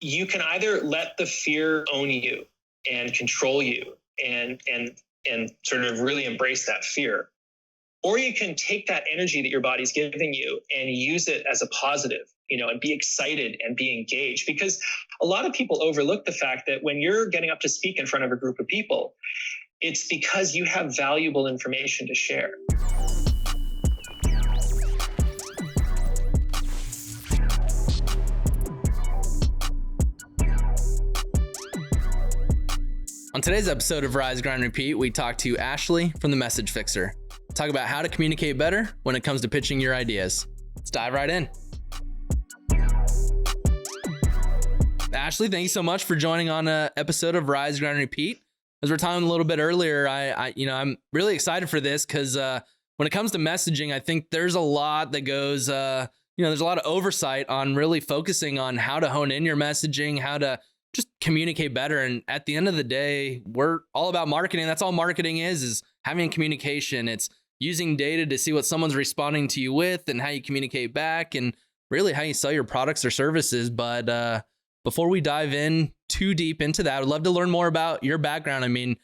you can either let the fear own you and control you and sort of really embrace that fear, or you can take that energy that your body's giving you and use it as a positive, and be excited and be engaged. Because a lot of people overlook the fact that when you're getting up to speak in front of a group of people, it's because you have valuable information to share. On today's episode of Rise, Grind, Repeat, we talk to Ashley from The Message Fixer. Talk about how to communicate better when it comes to pitching your ideas. Let's dive right in. Ashley, thank you so much for joining on an episode of Rise, Grind, Repeat. As we're talking a little bit earlier, I'm really excited for this because when it comes to messaging, I think there's a lot that goes, there's a lot of oversight on really focusing on how to hone in your messaging, how to just communicate better. And at the end of the day, we're all about marketing. That's all marketing is having communication. It's using data to see what someone's responding to you with and how you communicate back and really how you sell your products or services. But before we dive in too deep into that, I would love to learn more about your background. I mean,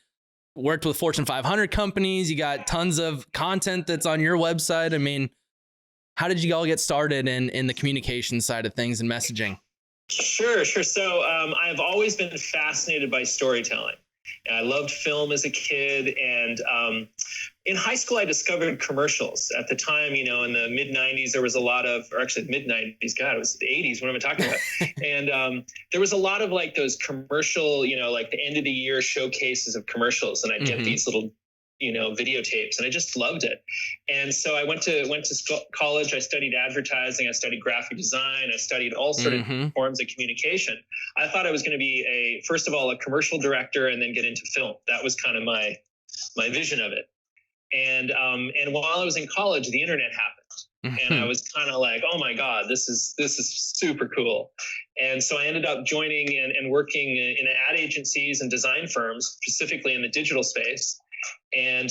worked with Fortune 500 companies. You got tons of content that's on your website. I mean, how did you all get started in the communication side of things and messaging? Sure. So I've always been fascinated by storytelling. I loved film as a kid. And in high school, I discovered commercials. At the time, in the mid-90s, there was a lot of, or actually mid-90s, God, it was the 80s. What am I talking about? And there was a lot of like those commercial, like the end of the year showcases of commercials. And I'd get these little videotapes, and I just loved it. And so I went to college. I studied advertising. I studied graphic design. I studied all sort of forms of communication. I thought I was going to be first of all, a commercial director and then get into film. That was kind of my vision of it. And while I was in college, the internet happened. And I was kind of like, oh my God, this is super cool. And so I ended up joining and working in ad agencies and design firms, specifically in the digital space. And,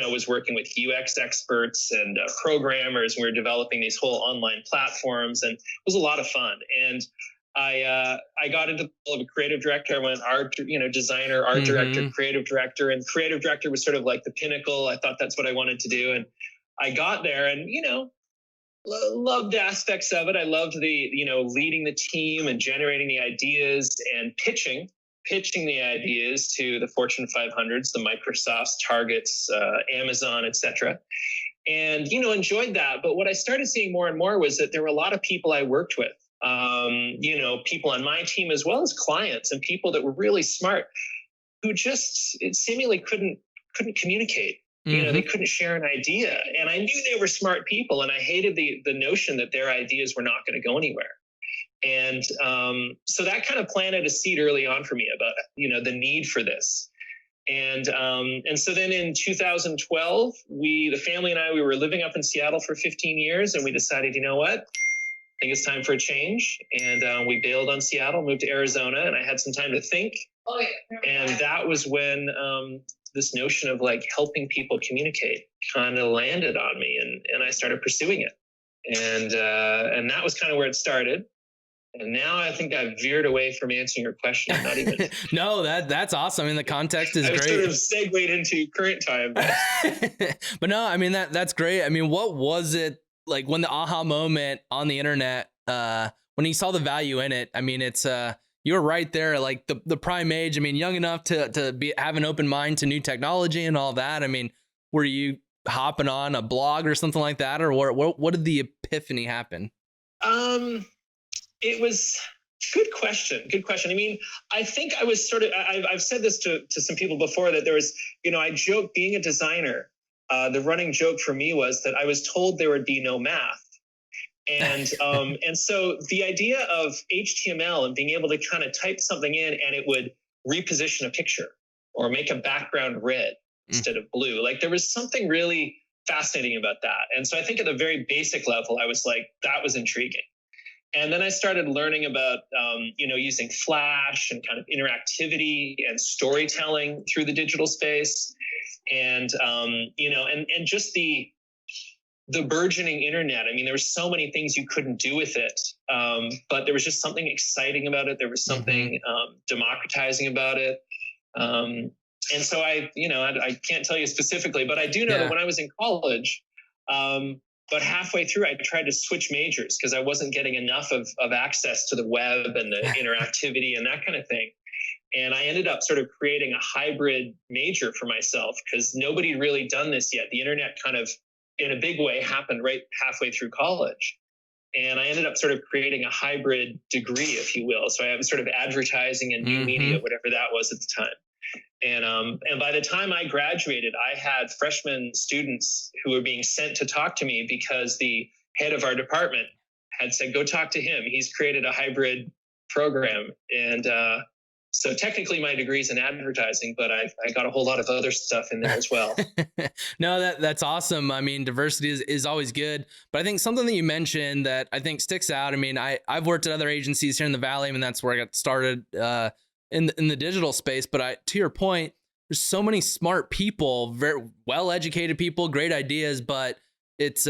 was working with UX experts and programmers. We were developing these whole online platforms, and it was a lot of fun. And I got into the role of a creative director. I went art, designer, art director, creative director, and creative director was sort of like the pinnacle. I thought that's what I wanted to do. And I got there and, loved aspects of it. I loved the, leading the team and generating the ideas and pitching the ideas to the Fortune 500s, the Microsofts, Targets, Amazon, etc. And, enjoyed that. But what I started seeing more and more was that there were a lot of people I worked with, people on my team, as well as clients and people that were really smart who just seemingly couldn't communicate. They couldn't share an idea. And I knew they were smart people, and I hated the notion that their ideas were not going to go anywhere. And so that kind of planted a seed early on for me about, the need for this. And so then in 2012, the family and we were living up in Seattle for 15 years, and we decided, you know what, I think it's time for a change. And we bailed on Seattle, moved to Arizona, and I had some time to think. And that was when this notion of like helping people communicate kind of landed on me, and I started pursuing it. And that was kind of where it started. And now I think I've veered away from answering your question. Not even. No, that's awesome. I mean, the context is great. Sort of segued into current time. But no, I mean, that's great. I mean, what was it like when the aha moment on the internet, when you saw the value in it? I mean, it's, you were right there, like the prime age. I mean, young enough to have an open mind to new technology and all that. I mean, were you hopping on a blog or something like that? Or what did the epiphany happen? It was good question. I mean, I think I was sort of, I've said this to some people before, that there was, I joke being a designer. The running joke for me was that I was told there would be no math. And, and so the idea of HTML and being able to kind of type something in and it would reposition a picture or make a background red instead of blue. Like there was something really fascinating about that. And so I think at the very basic level, I was like, that was intriguing. And then I started learning about, using Flash and kind of interactivity and storytelling through the digital space. And, and just the the burgeoning internet. I mean, there were so many things you couldn't do with it, but there was just something exciting about it. There was something democratizing about it. And so I can't tell you specifically, but I do know that when I was in college, but halfway through, I tried to switch majors because I wasn't getting enough of access to the web and the interactivity and that kind of thing. And I ended up sort of creating a hybrid major for myself because nobody had really done this yet. The internet kind of, in a big way, happened right halfway through college. And I ended up sort of creating a hybrid degree, if you will. So I have sort of advertising and new media, whatever that was at the time. And by the time I graduated, I had freshman students who were being sent to talk to me because the head of our department had said, go talk to him. He's created a hybrid program. And so technically my degree's in advertising, but I got a whole lot of other stuff in there as well. No, that's awesome. I mean, diversity is always good, but I think something that you mentioned that I think sticks out. I mean, I've worked at other agencies here in the Valley. I mean, that's where I got started in the digital space. But to your point, there's so many smart people, very well-educated people, great ideas, but it's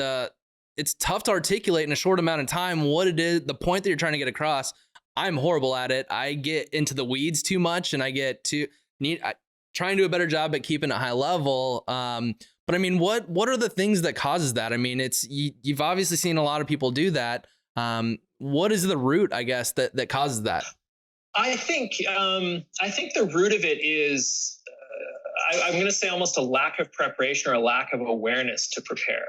tough to articulate in a short amount of time what it is, the point that you're trying to get across. I'm horrible at it. I get into the weeds too much, and I try and do a better job at keeping it high level. But I mean, what are the things that causes that? I mean, you've obviously seen a lot of people do that. What is the root, I guess, that causes that? I think the root of it is, I'm going to say almost a lack of preparation or a lack of awareness to prepare.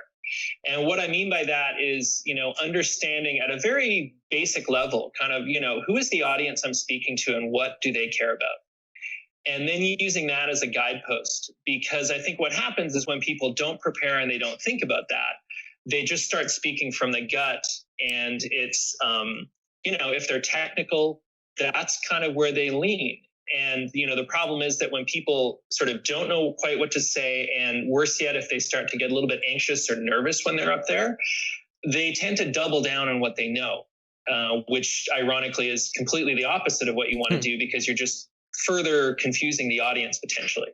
And what I mean by that is, understanding at a very basic level, kind of, who is the audience I'm speaking to and what do they care about? And then using that as a guidepost, because I think what happens is when people don't prepare and they don't think about that, they just start speaking from the gut. And it's, if they're technical, that's kind of where they lean. And, the problem is that when people sort of don't know quite what to say, and worse yet, if they start to get a little bit anxious or nervous when they're up there, they tend to double down on what they know, which ironically is completely the opposite of what you want to do, because you're just further confusing the audience potentially.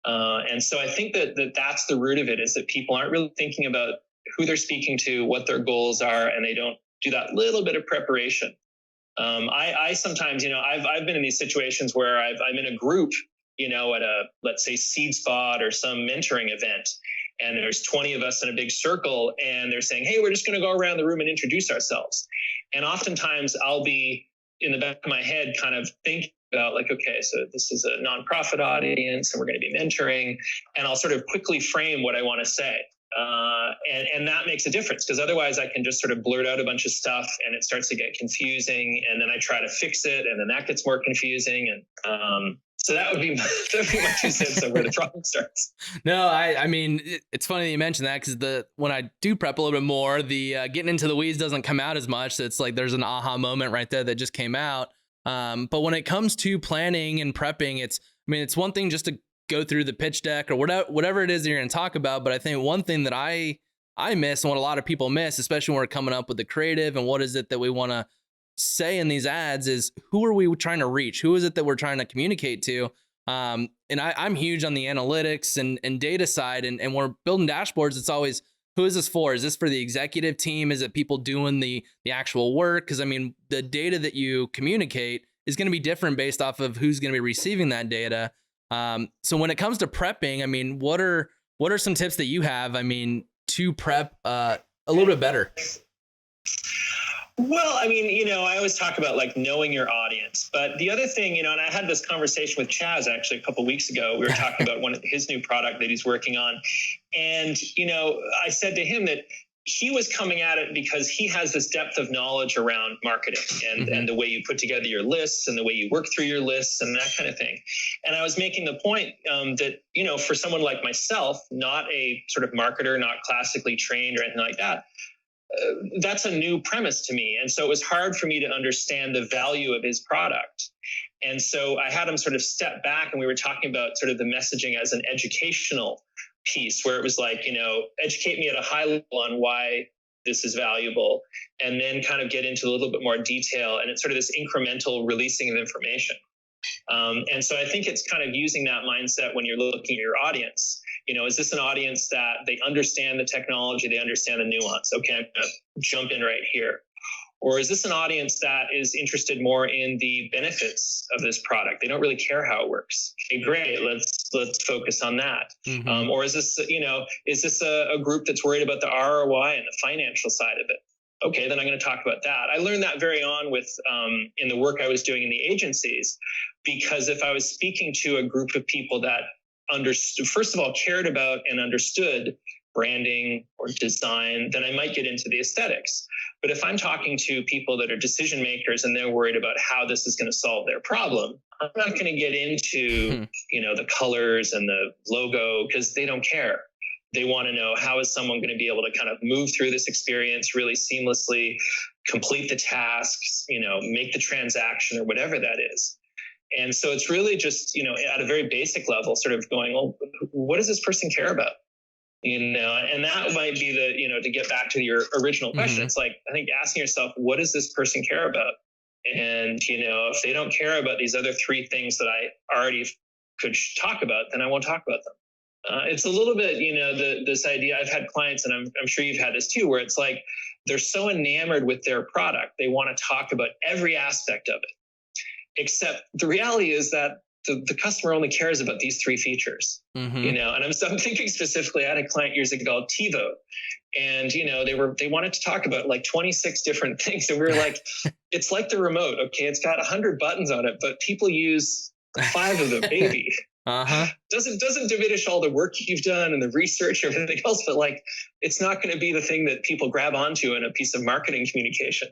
And so I think that's the root of it, is that people aren't really thinking about who they're speaking to, what their goals are, and they don't do that little bit of preparation. I sometimes, I've been in these situations where I'm in a group, at a, let's say, seed spot or some mentoring event, and there's 20 of us in a big circle, and they're saying, hey, we're just going to go around the room and introduce ourselves. And oftentimes I'll be in the back of my head kind of thinking about, like, okay, so this is a nonprofit audience and we're going to be mentoring, and I'll sort of quickly frame what I want to say. And that makes a difference, because otherwise I can just sort of blurt out a bunch of stuff and it starts to get confusing, and then I try to fix it and then that gets more confusing. And so that would be my 2 cents on where the problem starts. No, I mean, it's funny that you mentioned that, because when I do prep a little bit more, the getting into the weeds doesn't come out as much. So it's like there's an aha moment right there that just came out. But when it comes to planning and prepping, it's one thing just to go through the pitch deck or whatever it is that you're going to talk about. But I think one thing that I miss, and what a lot of people miss, especially when we're coming up with the creative and what is it that we want to say in these ads, is who are we trying to reach? Who is it that we're trying to communicate to? And I'm huge on the analytics and data side. And when we're building dashboards, it's always, who is this for? Is this for the executive team? Is it people doing the actual work? Because the data that you communicate is going to be different based off of who's going to be receiving that data. So when it comes to prepping, what are some tips that you have, to prep a little bit better? Well, I always talk about like knowing your audience, but the other thing, and I had this conversation with Chaz actually a couple of weeks ago. We were talking about his new product that he's working on. And, I said to him that he was coming at it because he has this depth of knowledge around marketing and the way you put together your lists and the way you work through your lists and that kind of thing. And I was making the point that, for someone like myself, not a sort of marketer, not classically trained or anything like that, that's a new premise to me. And so it was hard for me to understand the value of his product. And so I had him sort of step back, and we were talking about sort of the messaging as an educational piece, where it was like, educate me at a high level on why this is valuable, and then kind of get into a little bit more detail. And it's sort of this incremental releasing of information. And so I think it's kind of using that mindset when you're looking at your audience. Is this an audience that they understand the technology, they understand the nuance? Okay, I'm going to jump in right here. Or is this an audience that is interested more in the benefits of this product? They don't really care how it works. Okay, great. Let's focus on that. Mm-hmm. Or is this a group that's worried about the ROI and the financial side of it? Okay, then I'm going to talk about that. I learned that very on with in the work I was doing in the agencies, because if I was speaking to a group of people that understood, first of all, cared about and understood branding or design, then I might get into the aesthetics. But if I'm talking to people that are decision makers and they're worried about how this is going to solve their problem, I'm not going to get into, the colors and the logo, because they don't care. They want to know, how is someone going to be able to kind of move through this experience really seamlessly, complete the tasks, make the transaction or whatever that is. And so it's really just, at a very basic level, sort of going, well, what does this person care about? And that might be to get back to your original question. Mm-hmm. It's like, I think asking yourself, what does this person care about? And, if they don't care about these other three things that I already could talk about, then I won't talk about them. It's a little bit, this idea. I've had clients, and I'm sure you've had this too, where it's like, they're so enamored with their product, they want to talk about every aspect of it. Except the reality is that the customer only cares about these three features, mm-hmm. And I'm thinking specifically, I had a client years ago, TiVo, and, they wanted to talk about like 26 different things. And we were like, it's like the remote. Okay. It's got 100 buttons on it, but people use 5 of them, maybe. Uh-huh. Doesn't diminish all the work you've done and the research and everything else, but like, it's not going to be the thing that people grab onto in a piece of marketing communication.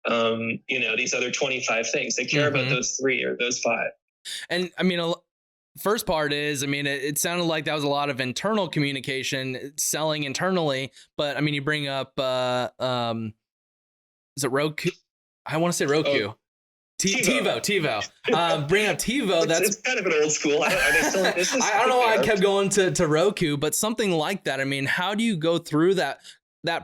These other 25 things, they care about those 3 or those 5. And I mean, first part is, it sounded like that was a lot of internal communication, selling internally, but I mean, you bring up, is it Roku? I want to say Roku. Oh. TiVo. Bring up TiVo. It's kind of an old school. Are they still, I don't know why I kept going to Roku, but something like that. I mean, how do you go through that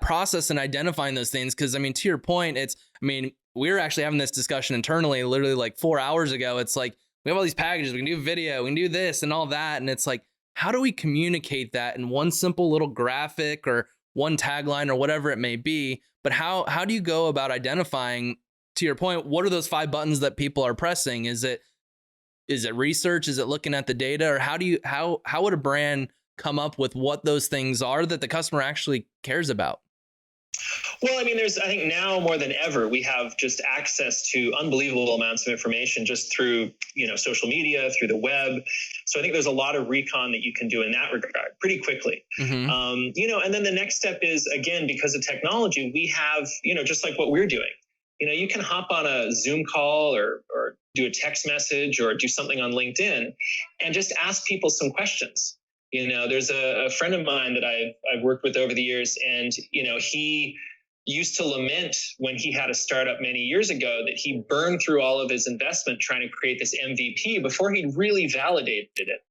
process and identifying those things? Because to your point, we were actually having this discussion internally, literally like 4 hours ago. It's like, we have all these packages, we can do video, we can do this and all that. And it's like, how do we communicate that in one simple little graphic or one tagline or whatever it may be? But how do you go about identifying, to your point, what are those 5 buttons that people are pressing? Is it research? Is it looking at the data? Or how would a brand come up with what those things are that the customer actually cares about? Well, I think now more than ever, we have just access to unbelievable amounts of information just through, social media, through the web. So I think there's a lot of recon that you can do in that regard pretty quickly. Mm-hmm. And then the next step is, again, because of technology, we have, just like what we're doing. You can hop on a Zoom call or do a text message or do something on LinkedIn and just ask people some questions. There's a friend of mine that I've worked with over the years, and, he used to lament when he had a startup many years ago that he burned through all of his investment trying to create this MVP before he really validated it.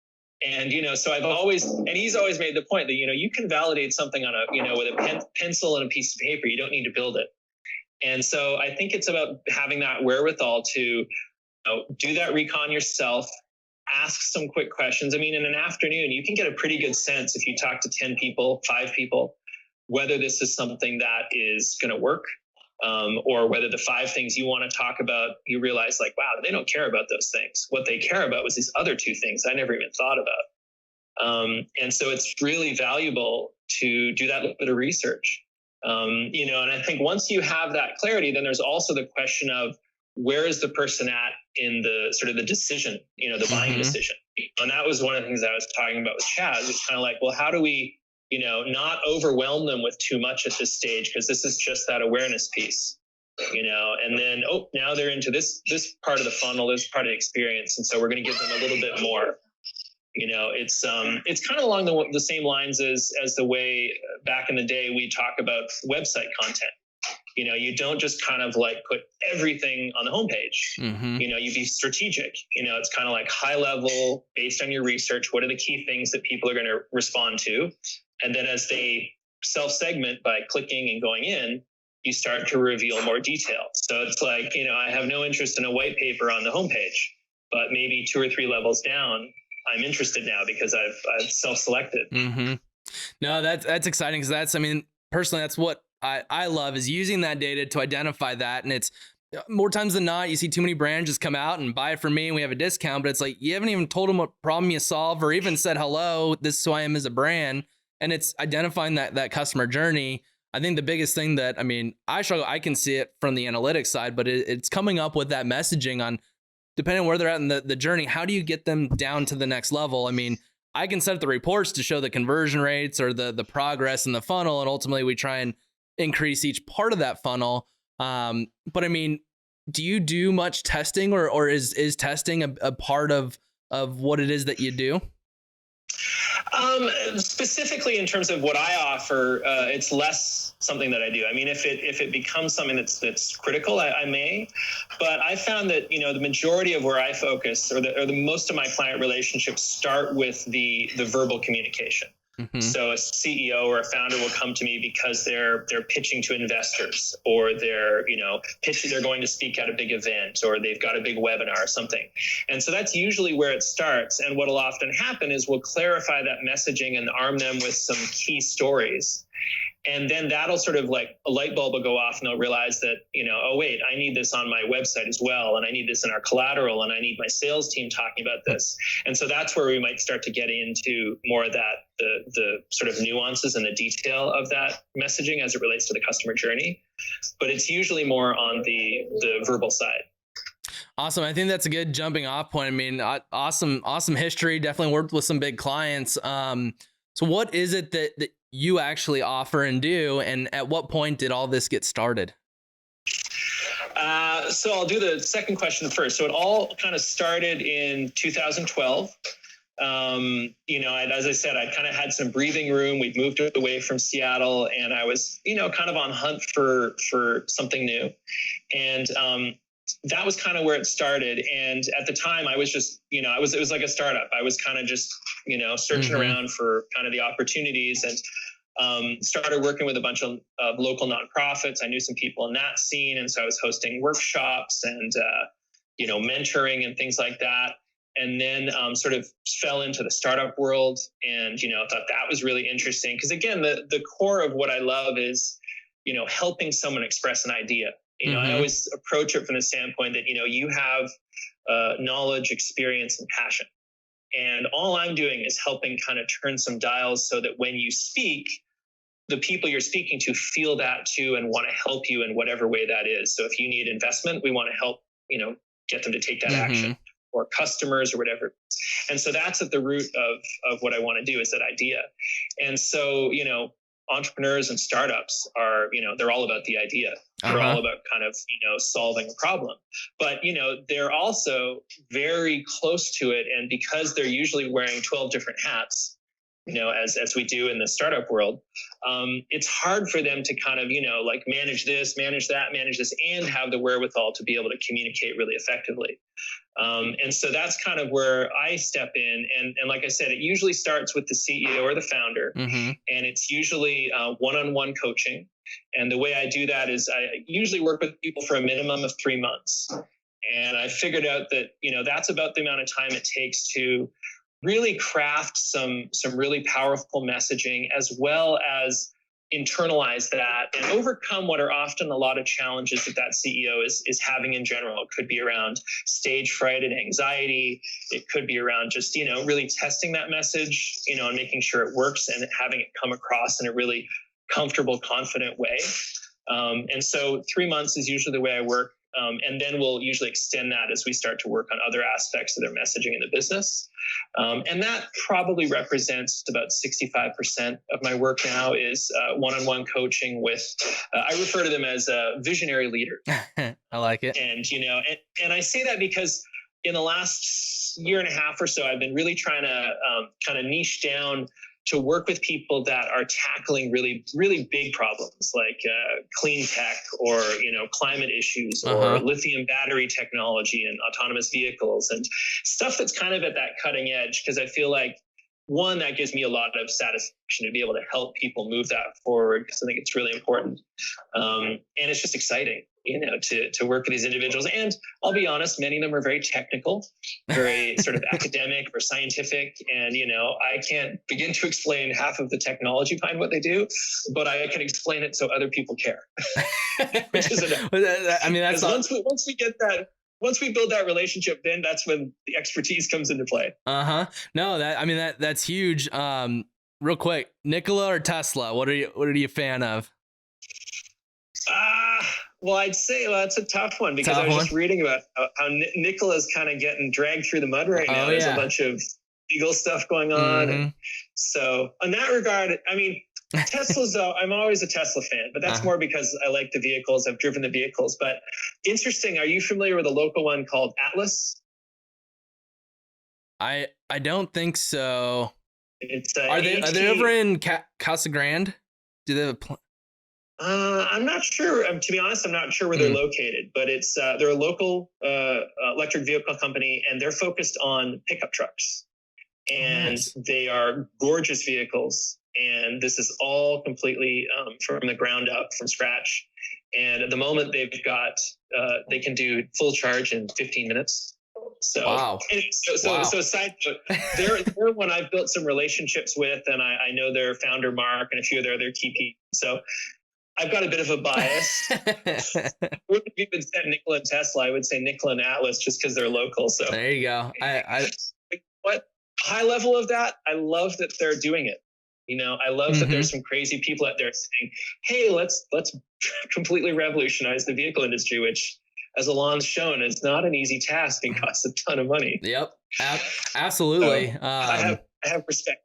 And, so he's always made the point that, you can validate something on with a pencil and a piece of paper. You don't need to build it. And so I think it's about having that wherewithal to do that recon yourself, ask some quick questions. In an afternoon, you can get a pretty good sense if you talk to 10 people, 5 people, whether this is something that is going to work, or whether the 5 things you want to talk about, you realize like, wow, they don't care about those things. What they care about was these other 2 things I never even thought about. And so it's really valuable to do that little bit of research. And I think once you have that clarity, then there's also the question of where is the person at in the sort of the decision, the buying decision. And that was one of the things I was talking about with Chaz. It's kind of like, well, how do we, not overwhelm them with too much at this stage? Because this is just that awareness piece, and then, now they're into this part of the funnel, this part of the experience. And so we're going to give them a little bit more. It's kind of along the same lines as the way back in the day we talk about website content. You don't just kind of like put everything on the homepage. Mm-hmm. You be strategic. It's kind of like high level based on your research. What are the key things that people are going to respond to? And then as they self-segment by clicking and going in, you start to reveal more detail. So it's like, I have no interest in a white paper on the homepage. but maybe 2 or 3 levels down, I'm interested now because I've self-selected. Mm-hmm. No, that's exciting, because personally, that's what I love, is using that data to identify that. And it's more times than not, you see too many brands just come out and buy it from me and we have a discount, but it's like, you haven't even told them what problem you solve, or even said, hello, this is who I am as a brand. And it's identifying that customer journey. I think the biggest thing that, I struggle, I can see it from the analytics side, but it's coming up with that messaging on, depending on where they're at in the journey, how do you get them down to the next level? I can set up the reports to show the conversion rates or the progress in the funnel, and ultimately we try and increase each part of that funnel. But do you do much testing, or is testing a part of what it is that you do? Specifically in terms of what I offer, it's less something that I do. If it becomes something that's critical, I may, but I found that, the majority of where I focus, or the most of my client relationships start with the verbal communication. Mm-hmm. So a CEO or a founder will come to me because they're pitching to investors, or they're going to speak at a big event, or they've got a big webinar or something. And so that's usually where it starts. And what will often happen is we'll clarify that messaging and arm them with some key stories. And then that'll sort of, like, a light bulb will go off, and they'll realize that, oh, wait, I need this on my website as well. And I need this in our collateral, and I need my sales team talking about this. And so that's where we might start to get into more of that, the sort of nuances and the detail of that messaging as it relates to the customer journey. But it's usually more on the verbal side. Awesome. I think that's a good jumping off point. Awesome history. Definitely worked with some big clients. So what is it that you actually offer and do, and at what point did all this get started? So I'll do the second question first. So it all kind of started in 2012. As I said, I kind of had some breathing room. We'd moved away from Seattle, and I was, kind of on hunt for something new. And that was kind of where it started. And at the time I was just, it was like a startup. I was kind of just, searching around for kind of the opportunities, and started working with a bunch of local nonprofits. I knew some people in that scene. And so I was hosting workshops and, mentoring and things like that. And then sort of fell into the startup world, and, thought that was really interesting. Because again, the core of what I love is, helping someone express an idea. I always approach it from the standpoint that, you have knowledge, experience, and passion. And all I'm doing is helping kind of turn some dials so that when you speak, the people you're speaking to feel that too and want to help you in whatever way that is. So if you need investment, we want to help, get them to take that action, or customers or whatever. And so that's at the root of what I want to do, is that idea. And so, entrepreneurs and startups are, they're all about the idea. They're all about kind of, solving a problem. But, they're also very close to it. And because they're usually wearing 12 different hats, as we do in the startup world, it's hard for them to kind of, manage this, manage that, manage this, and have the wherewithal to be able to communicate really effectively. And so that's kind of where I step in. And like I said, it usually starts with the CEO or the founder, and it's usually one-on-one coaching. And the way I do that is I usually work with people for a minimum of 3 months. And I figured out that, that's about the amount of time it takes to really craft some really powerful messaging, as well as internalize that and overcome what are often a lot of challenges that CEO is having in general. It could be around stage fright and anxiety. It could be around just, really testing that message, and making sure it works and having it come across in a really comfortable, confident way. And so 3 months is usually the way I work. And then we'll usually extend that as we start to work on other aspects of their messaging in the business. And that probably represents about 65% of my work now is one-on-one coaching with, I refer to them as a visionary leader. I like it. And, and I say that because in the last year and a half or so, I've been really trying to kind of niche down to work with people that are tackling really, really big problems like clean tech, or, climate issues, or lithium battery technology and autonomous vehicles, and stuff that's kind of at that cutting edge. Because I feel like, one, that gives me a lot of satisfaction to be able to help people move that forward, because I think it's really important. And it's just exciting. to work with these individuals. And I'll be honest, many of them are very technical, very sort of academic or scientific. And, I can't begin to explain half of the technology behind what they do, but I can explain it so other people care. Which is enough. I mean, that's once we get that, once we build that relationship, then that's when the expertise comes into play. No, that's huge. Real quick, Nikola or Tesla? What are you a fan of? Well, I'd say that's a tough one because I was just reading about how Nikola's kind of getting dragged through the mud right now. There's a bunch of legal stuff going on. And so in that regard, I mean, Tesla's, I'm always a Tesla fan, but that's more because I like the vehicles. I've driven the vehicles. But interesting, are you familiar with a local one called Atlas? I don't think so. It's are they over in Casa Grande? Do they have a I'm not sure. To be honest, I'm not sure where they're located, but it's they're a local electric vehicle company, and they're focused on pickup trucks. And they are gorgeous vehicles. And this is all completely from the ground up, from scratch. And at the moment, they've got they can do full charge in 15 minutes. So, wow. So aside, they're one I've built some relationships with, and I know their founder Mark and a few of their other key people. So I've got a bit of a bias. If you even said Nikola and Tesla, I would say Nikola and Atlas just because they're local. So there you go. What high level of that? I love that they're doing it. I love that there's some crazy people out there saying, "Hey, let's completely revolutionize the vehicle industry," which, as Alon's shown, is not an easy task and costs a ton of money. Yep, absolutely. So I have respect.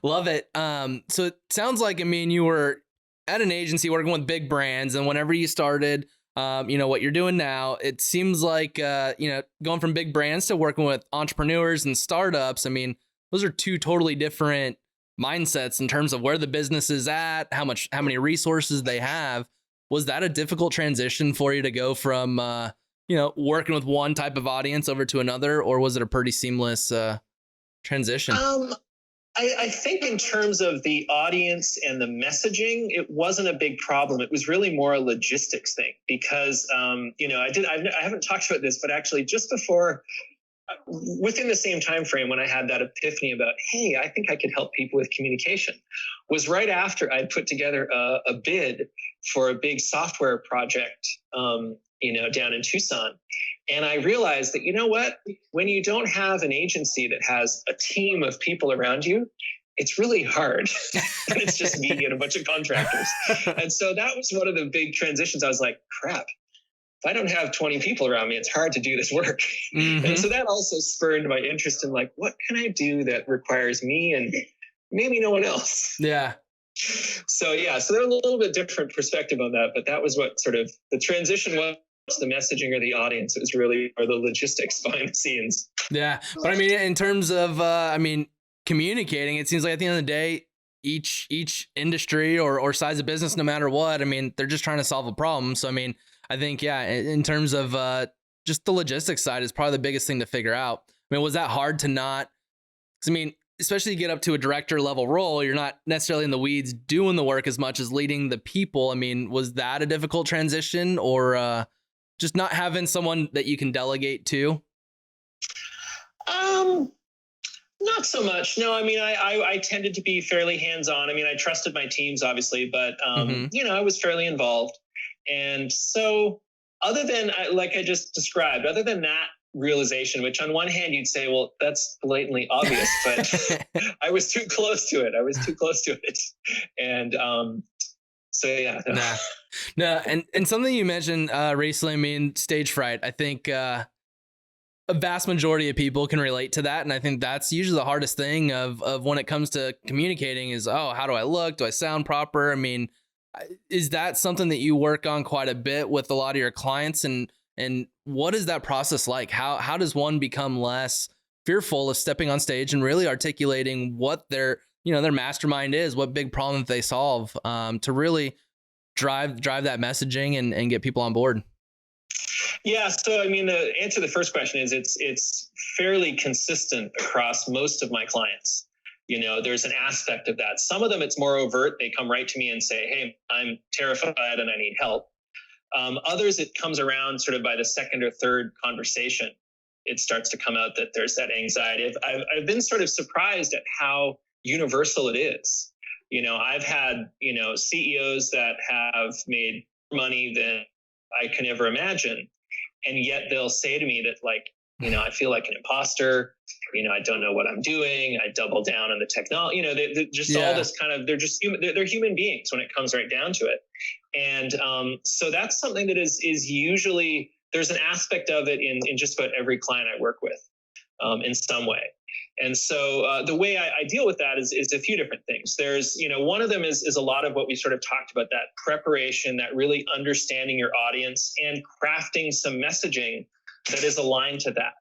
Love it. So it sounds like, you were at an agency working with big brands, and whenever you started, what you're doing now, it seems like, going from big brands to working with entrepreneurs and startups. Those are two totally different mindsets in terms of where the business is at, how many resources they have. Was that a difficult transition for you to go from, working with one type of audience over to another, or was it a pretty seamless transition? I think in terms of the audience and the messaging, it wasn't a big problem. It was really more a logistics thing because, I haven't talked about this, but actually just before, within the same time frame when I had that epiphany about, hey, I think I could help people with communication, was right after I'd put together a bid for a big software project, down in Tucson. And I realized that, when you don't have an agency that has a team of people around you, it's really hard. And it's just me and a bunch of contractors. And so that was one of the big transitions. I was like, crap. If I don't have 20 people around me, it's hard to do this work. And so that also spurred my interest in what can I do that requires me and maybe no one else? Yeah. So there's a little bit different perspective on that, but that was what sort of the transition was. The messaging or the audience. It was really the logistics behind the scenes. Yeah. But in terms of, communicating, it seems like at the end of the day, each industry or size of business, no matter what, they're just trying to solve a problem. So, I think, in terms of just the logistics side is probably the biggest thing to figure out. Was that hard to not, especially to get up to a director level role, you're not necessarily in the weeds doing the work as much as leading the people. Was that a difficult transition or just not having someone that you can delegate to? Not so much. No, I tended to be fairly hands-on. I trusted my teams, obviously, but, I was fairly involved. And so other than, like I just described, other than that realization, which on one hand you'd say, well, that's blatantly obvious, but I was too close to it. And so, yeah. No. And something you mentioned recently, stage fright, I think a vast majority of people can relate to that. And I think that's usually the hardest thing of when it comes to communicating is, how do I look? Do I sound proper? Is that something that you work on quite a bit with a lot of your clients? And what is that process like? How does one become less fearful of stepping on stage and really articulating what their mastermind is, what big problem they solve, to really drive that messaging and get people on board? Yeah. So, the answer to the first question is it's fairly consistent across most of my clients. There's an aspect of that. Some of them, it's more overt. They come right to me and say, hey, I'm terrified and I need help. Others, it comes around sort of by the second or third conversation. It starts to come out that there's that anxiety. I've been sort of surprised at how universal it is. I've had, CEOs that have made more money than I can ever imagine. And yet they'll say to me that, like, I feel like an imposter. I don't know what I'm doing. I double down on the technology. They're just all this kind of, they're just human. They're human beings when it comes right down to it. And so that's something that is usually, there's an aspect of it in just about every client I work with in some way. And so the way I deal with that is a few different things. There's, one of them is a lot of what we sort of talked about, that preparation, that really understanding your audience and crafting some messaging that is aligned to that.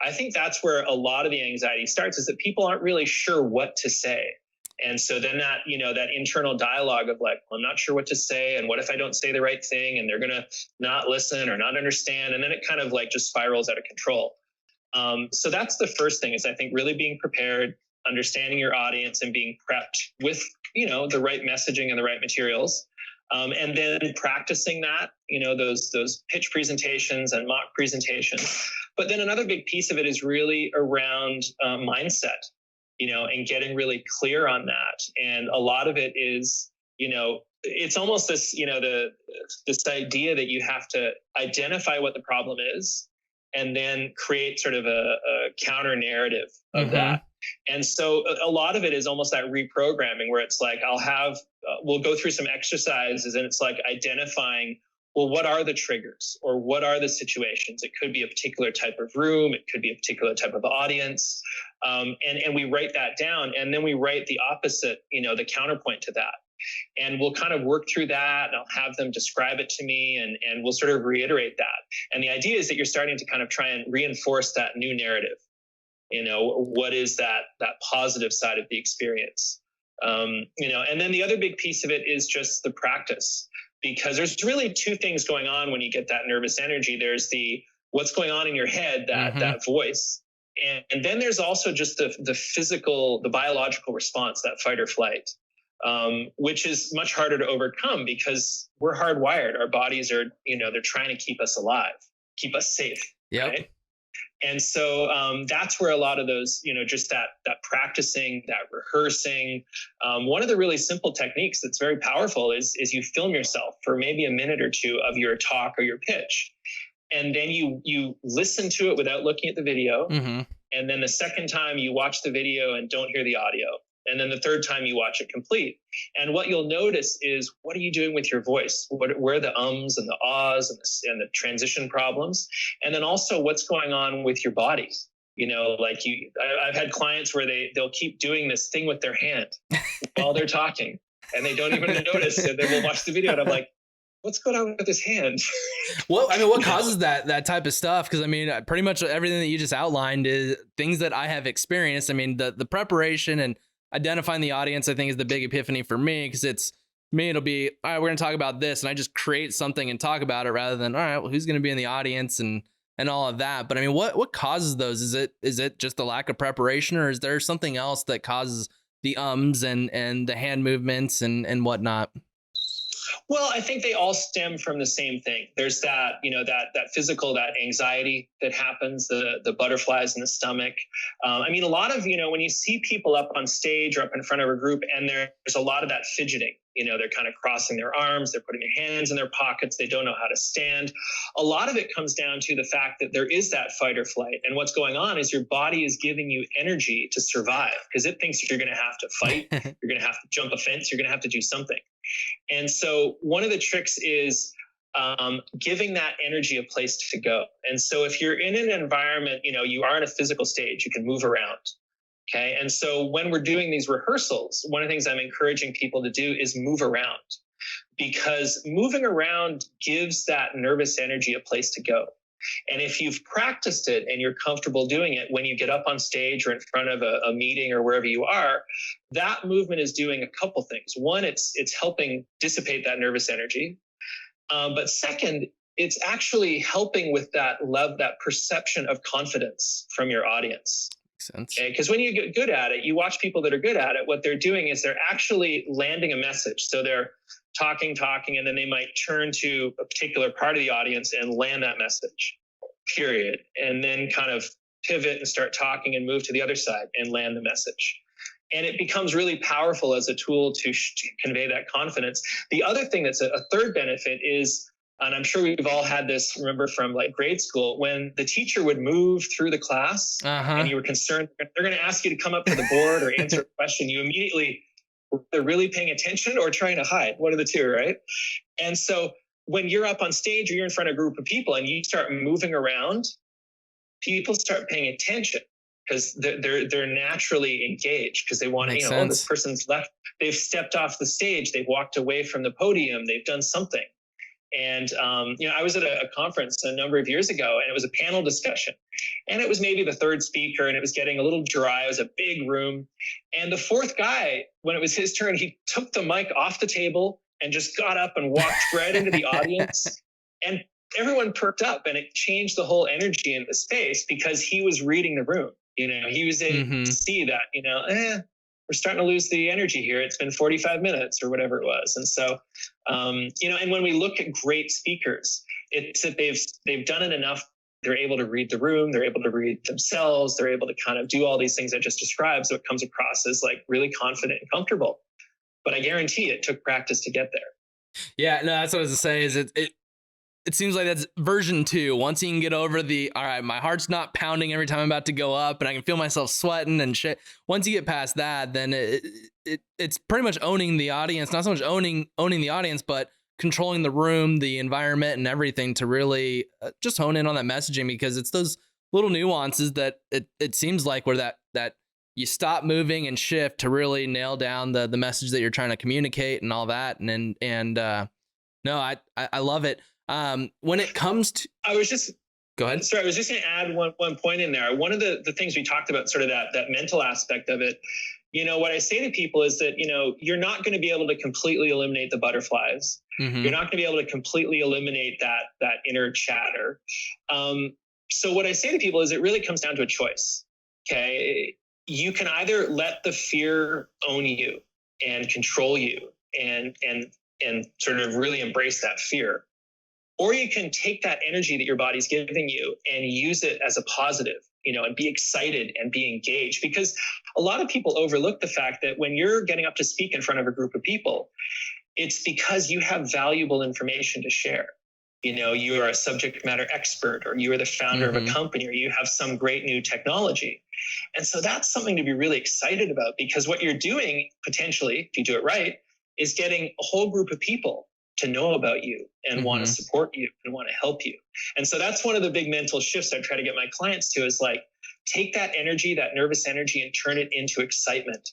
I think that's where a lot of the anxiety starts, is that people aren't really sure what to say. And so then that, that internal dialogue of like, well, I'm not sure what to say. And what if I don't say the right thing and they're going to not listen or not understand? And then it kind of like just spirals out of control. So that's the first thing, is I think really being prepared, understanding your audience and being prepped with, the right messaging and the right materials. And then practicing that, those pitch presentations and mock presentations. But then another big piece of it is really around mindset, and getting really clear on that. And a lot of it is, it's almost this, this idea that you have to identify what the problem is and then create sort of a counter narrative of that. And so a lot of it is almost that reprogramming, where it's like, we'll go through some exercises and it's like identifying, well, what are the triggers or what are the situations? It could be a particular type of room. It could be a particular type of audience. And we write that down, and then we write the opposite, the counterpoint to that. And we'll kind of work through that, and I'll have them describe it to me, and we'll sort of reiterate that. And the idea is that you're starting to kind of try and reinforce that new narrative. What is that positive side of the experience? And then the other big piece of it is just the practice, because there's really two things going on when you get that nervous energy. There's what's going on in your head, that voice. And then there's also just the physical, the biological response, that fight or flight, which is much harder to overcome because we're hardwired. Our bodies are, they're trying to keep us alive, keep us safe. Yep. Right? And so that's where a lot of those, just that practicing, that rehearsing. One of the really simple techniques that's very powerful is you film yourself for maybe a minute or two of your talk or your pitch. And then you listen to it without looking at the video. Mm-hmm. And then the second time you watch the video and don't hear the audio. And then the third time you watch it complete. And what you'll notice is, what are you doing with your voice? Where are the ums and the ahs and the transition problems? And then also what's going on with your body? I've had clients where they'll keep doing this thing with their hand while they're talking, and they don't even notice it. They will watch the video, and I'm like, what's going on with his hand? What causes that type of stuff? Because pretty much everything that you just outlined is things that I have experienced. The preparation and identifying the audience, I think, is the big epiphany for me, because it'll be, all right, we're going to talk about this, and I just create something and talk about it, rather than, all right, well, who's going to be in the audience and all of that. But what causes those? Is it just the lack of preparation, or is there something else that causes the ums and the hand movements and whatnot? Well, I think they all stem from the same thing. There's that, that physical, that anxiety that happens, the butterflies in the stomach. A lot of, when you see people up on stage or up in front of a group, and there's a lot of that fidgeting, they're kind of crossing their arms, they're putting their hands in their pockets, they don't know how to stand. A lot of it comes down to the fact that there is that fight or flight. And what's going on is your body is giving you energy to survive, because it thinks you're going to have to fight, you're going to have to jump a fence, you're going to have to do something. And so one of the tricks is giving that energy a place to go. And so if you're in an environment, you are in a physical stage, you can move around. Okay. And so when we're doing these rehearsals, one of the things I'm encouraging people to do is move around, because moving around gives that nervous energy a place to go. And if you've practiced it and you're comfortable doing it, when you get up on stage or in front of a meeting or wherever you are, that movement is doing a couple things. One, it's helping dissipate that nervous energy. But second, it's actually helping with that perception of confidence from your audience. Sense. Okay? Because when you get good at it, you watch people that are good at it, what they're doing is they're actually landing a message. So talking, and then they might turn to a particular part of the audience and land that message, period. And then kind of pivot and start talking and move to the other side and land the message. And it becomes really powerful as a tool to convey that confidence. The other thing that's a third benefit is, and I'm sure we've all had this, remember from like grade school, when the teacher would move through the class and you were concerned they're going to ask you to come up to the board or answer a question, you immediately, they're really paying attention or trying to hide, one of the two, right? And so when you're up on stage or you're in front of a group of people and you start moving around, people start paying attention because they're naturally engaged because they want to, oh, this person's left, they've stepped off the stage, they've walked away from the podium, they've done something. And, I was at a conference a number of years ago, and it was a panel discussion, and it was maybe the third speaker, and it was getting a little dry. It was a big room. And the fourth guy, when it was his turn, he took the mic off the table and just got up and walked right into the audience. And everyone perked up, and it changed the whole energy in the space because he was reading the room. He was able to see that, we're starting to lose the energy here. It's been 45 minutes or whatever it was. And so, and when we look at great speakers, it's that they've done it enough. They're able to read the room. They're able to read themselves. They're able to kind of do all these things I just described. So it comes across as like really confident and comfortable. But I guarantee it took practice to get there. Yeah, no, that's what I was going to say is it seems like that's version 2. Once you can get over all right, my heart's not pounding every time I'm about to go up and I can feel myself sweating and shit. Once you get past that, then it's pretty much owning the audience, not so much owning the audience, but controlling the room, the environment and everything to really just hone in on that messaging, because it's those little nuances that it seems like where that you stop moving and shift to really nail down the message that you're trying to communicate and all that. No, I love it. When it comes to, go ahead. Sorry, I was just going to add one point in there. One of the things we talked about, sort of that mental aspect of it, what I say to people is that, you're not going to be able to completely eliminate the butterflies. Mm-hmm. You're not going to be able to completely eliminate that inner chatter. So what I say to people is it really comes down to a choice. Okay. You can either let the fear own you and control you and sort of really embrace that fear. Or you can take that energy that your body's giving you and use it as a positive, and be excited and be engaged. Because a lot of people overlook the fact that when you're getting up to speak in front of a group of people, it's because you have valuable information to share. You are a subject matter expert, or you are the founder of a company, or you have some great new technology. And so that's something to be really excited about, because what you're doing potentially, if you do it right, is getting a whole group of people to know about you and want to support you and want to help you. And so that's one of the big mental shifts I try to get my clients to, is like, take that energy, that nervous energy, and turn it into excitement.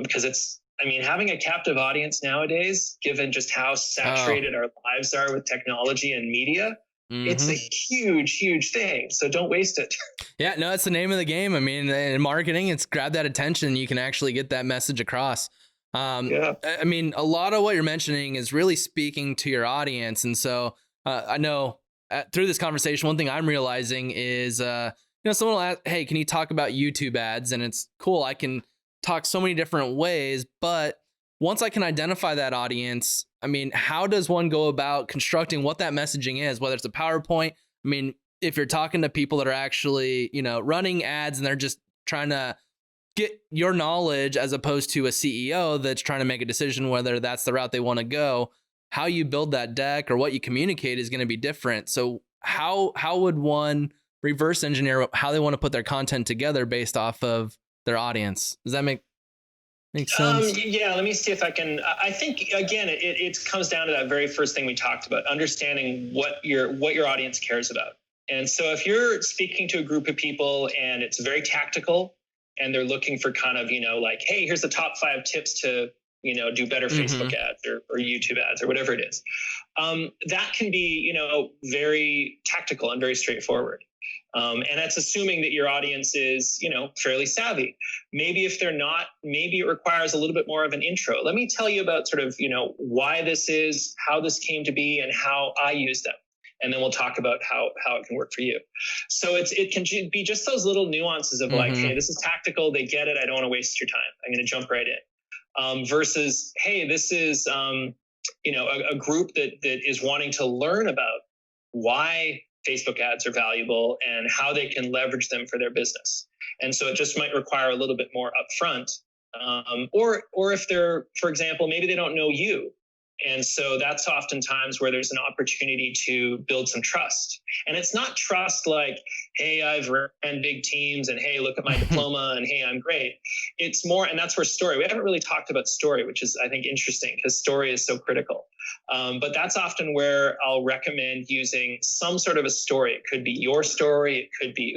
Because having a captive audience nowadays, given just how saturated our lives are with technology and media, it's a huge, huge thing. So don't waste it. Yeah, no, it's the name of the game. In marketing, it's grab that attention. You can actually get that message across. A lot of what you're mentioning is really speaking to your audience. And so I know through this conversation, one thing I'm realizing is, someone will ask, hey, can you talk about YouTube ads? And it's cool. I can talk so many different ways, but once I can identify that audience, how does one go about constructing what that messaging is, whether it's a PowerPoint? If you're talking to people that are actually, running ads and they're just trying to get your knowledge as opposed to a CEO that's trying to make a decision whether that's the route they want to go, how you build that deck or what you communicate is going to be different. So how would one reverse engineer how they want to put their content together based off of their audience? Does that make sense? Yeah, let me see if I can. I think, again, it comes down to that very first thing we talked about, understanding what your audience cares about. And so if you're speaking to a group of people and it's very tactical, and they're looking for kind of, like, hey, here's the top 5 tips to, do better Facebook ads or YouTube ads or whatever it is. That can be, very tactical and very straightforward. And that's assuming that your audience is, fairly savvy. Maybe if they're not, maybe it requires a little bit more of an intro. Let me tell you about sort of, why this is, how this came to be, and how I use them. And then we'll talk about how it can work for you. So it can be just those little nuances of like, hey, this is tactical. They get it. I don't want to waste your time. I'm going to jump right in. Versus, hey, this is, a group that is wanting to learn about why Facebook ads are valuable and how they can leverage them for their business. And so it just might require a little bit more upfront. Or if they're, for example, maybe they don't know you. And so that's oftentimes where there's an opportunity to build some trust. And it's not trust like, hey, I've ran big teams, and hey, look at my diploma, and hey, I'm great. It's more, and that's where story, we haven't really talked about story, which is, I think, interesting because story is so critical. But that's often where I'll recommend using some sort of a story. It could be your story. It could be,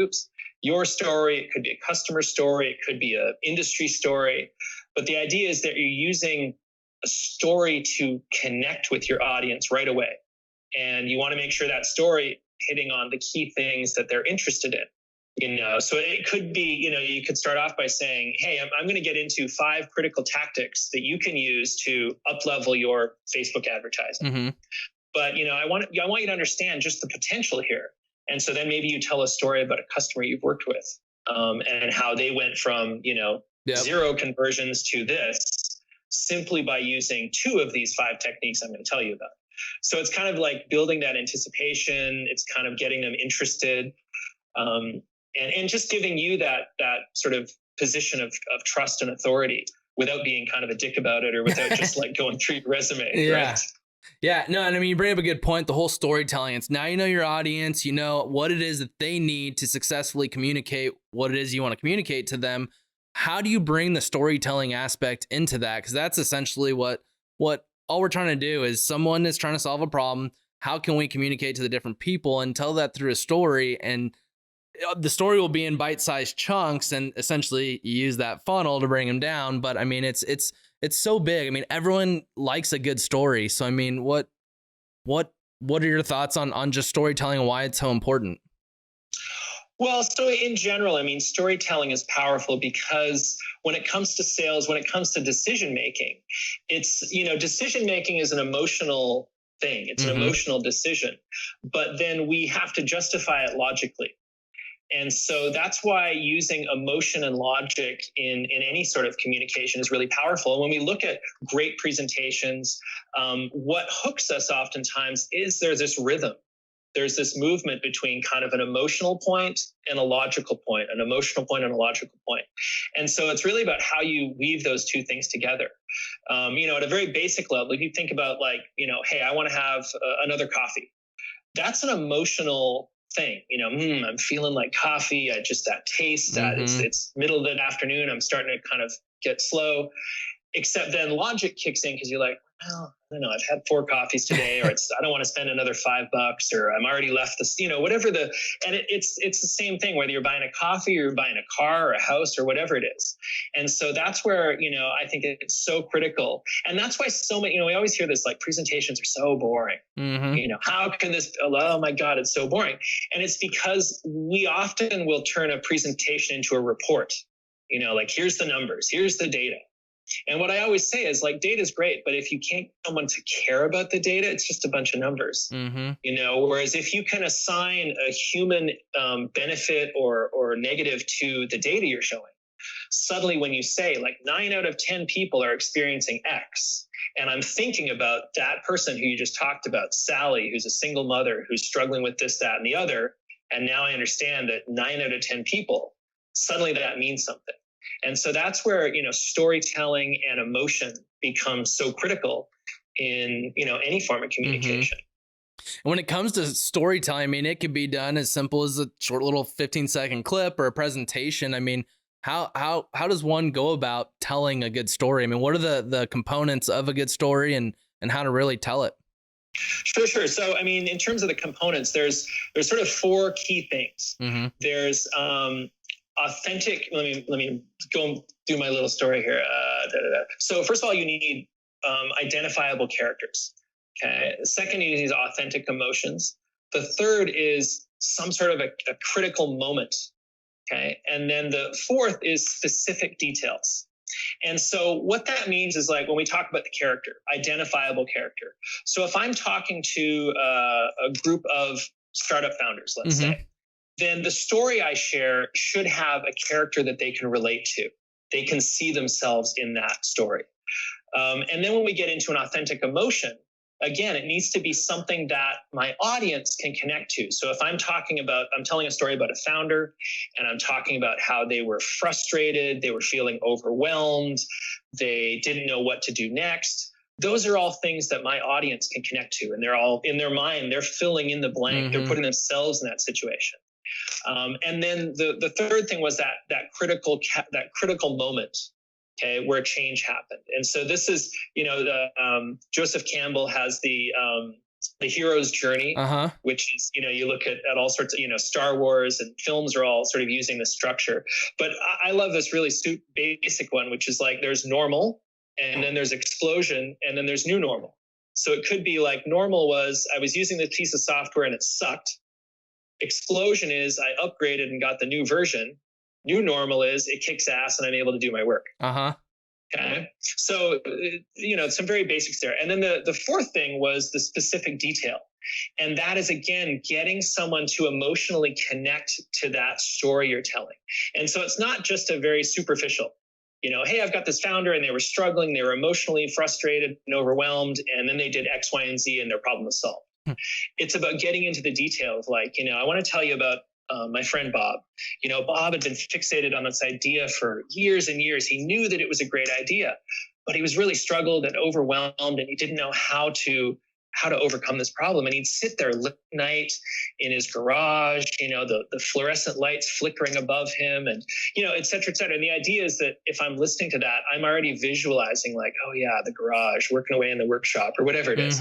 your story. It could be a customer story. It could be an industry story. But the idea is that you're using a story to connect with your audience right away. And you want to make sure that story hitting on the key things that they're interested in. So it could be, you could start off by saying, hey, I'm going to get into 5 critical tactics that you can use to up-level your Facebook advertising. Mm-hmm. But, I want you to understand just the potential here. And so then maybe you tell a story about a customer you've worked with, and how they went from, 0 conversions to this simply by using 2 of these 5 techniques I'm going to tell you about. So it's kind of like building that anticipation. It's kind of getting them interested, and just giving you that sort of position of trust and authority without being kind of a dick about it, or without just like going through your resume. Yeah. Right? Yeah, no, and I mean, you bring up a good point, the whole storytelling. It's now you know your audience, you know what it is that they need to successfully communicate what it is you want to communicate to them. How do you bring the storytelling aspect into that? Because that's essentially what all we're trying to do is someone is trying to solve a problem. How can we communicate to the different people and tell that through a story? And the story will be in bite-sized chunks, and essentially you use that funnel to bring them down. But I mean, it's so big. I mean, everyone likes a good story. So I mean, what are your thoughts on just storytelling and why it's so important? Well, so in general, I mean, storytelling is powerful because when it comes to sales, when it comes to decision making, it's, decision making is an emotional thing. It's an emotional decision, but then we have to justify it logically. And so that's why using emotion and logic in any sort of communication is really powerful. And when we look at great presentations, what hooks us oftentimes is there's this rhythm. There's this movement between kind of an emotional point and a logical point, an emotional point and a logical point. And so it's really about how you weave those two things together. At a very basic level, if you think about like, hey, I want to have another coffee. That's an emotional thing. I'm feeling like coffee. That taste, that it's middle of the afternoon. I'm starting to kind of get slow, except then logic kicks in because you're like, well, I don't know, I've had 4 coffees today, or I don't want to spend another $5, or I'm already left this, whatever and it's the same thing, whether you're buying a coffee or you're buying a car or a house or whatever it is. And so that's where, I think it's so critical. And that's why so many, we always hear this, like, presentations are so boring. How can this, oh my God, it's so boring. And it's because we often will turn a presentation into a report, like, here's the numbers, here's the data. And what I always say is, like, data is great, but if you can't get someone to care about the data, it's just a bunch of numbers. Whereas if you can assign a human benefit or negative to the data you're showing, suddenly when you say, like, 9 out of 10 people are experiencing X, and I'm thinking about that person who you just talked about, Sally, who's a single mother who's struggling with this, that, and the other, and now I understand that 9 out of 10 people, suddenly that means something. And so that's where, storytelling and emotion become so critical in, any form of communication. And when it comes to storytelling, I mean, it could be done as simple as a short little 15-second clip or a presentation. I mean, how does one go about telling a good story? I mean, what are the components of a good story and how to really tell it? Sure. So, I mean, in terms of the components, there's sort of 4 key things. There's, authentic. Let me go do my little story here. So first of all, you need identifiable characters. Okay. The second, you need authentic emotions. The third is some sort of a critical moment. Okay. And then the fourth is specific details. And so what that means is, like, when we talk about the character, identifiable character. So if I'm talking to a group of startup founders, let's say, then the story I share should have a character that they can relate to. They can see themselves in that story. And then when we get into an authentic emotion, again, it needs to be something that my audience can connect to. So if I'm telling a story about a founder, and I'm talking about how they were frustrated, they were feeling overwhelmed, they didn't know what to do next. Those are all things that my audience can connect to. And they're all in their mind, they're filling in the blank. They're putting themselves in that situation. And then the third thing was that critical moment, okay, where change happened. And so this is, Joseph Campbell has the hero's journey, which is, you look at all sorts of, Star Wars and films are all sort of using this structure. But I love this really basic one, which is like there's normal, and then there's explosion, and then there's new normal. So it could be like normal was I was using this piece of software and it sucked. Explosion is I upgraded and got the new version. New normal is it kicks ass and I'm able to do my work. Okay. So, some very basics there. And then the fourth thing was the specific detail. And that is, again, getting someone to emotionally connect to that story you're telling. And so it's not just a very superficial, hey, I've got this founder and they were struggling. They were emotionally frustrated and overwhelmed. And then they did X, Y, and Z and their problem was solved. It's about getting into the detail of like, I want to tell you about my friend Bob. Bob had been fixated on this idea for years and years. He knew that it was a great idea, but he was really struggled and overwhelmed, and he didn't know how to overcome this problem. And he'd sit there late at night in his garage, the fluorescent lights flickering above him, and et cetera, et cetera. And the idea is that if I'm listening to that, I'm already visualizing like, oh yeah, the garage, working away in the workshop or whatever it is.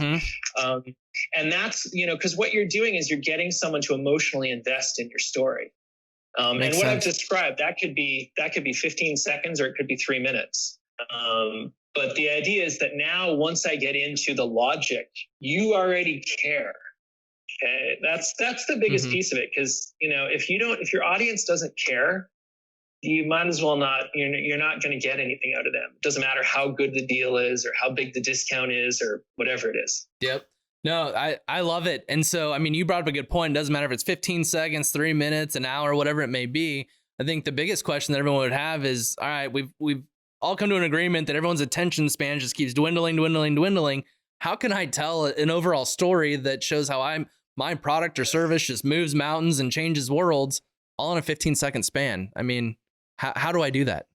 And that's, because what you're doing is you're getting someone to emotionally invest in your story. And what I've described, that could be 15 seconds or it could be 3 minutes. But the idea is that now once I get into the logic, you already care. Okay. That's the biggest piece of it. Cause if your audience doesn't care, you might as well not, you're not going to get anything out of them. It doesn't matter how good the deal is or how big the discount is or whatever it is. Yep. No, I love it. And so, you brought up a good point. It doesn't matter if it's 15 seconds, 3 minutes, an hour, whatever it may be. I think the biggest question that everyone would have is, all right, we've all come to an agreement that everyone's attention span just keeps dwindling. How can I tell an overall story that shows how my product or service just moves mountains and changes worlds all in a 15-second span? How do I do that?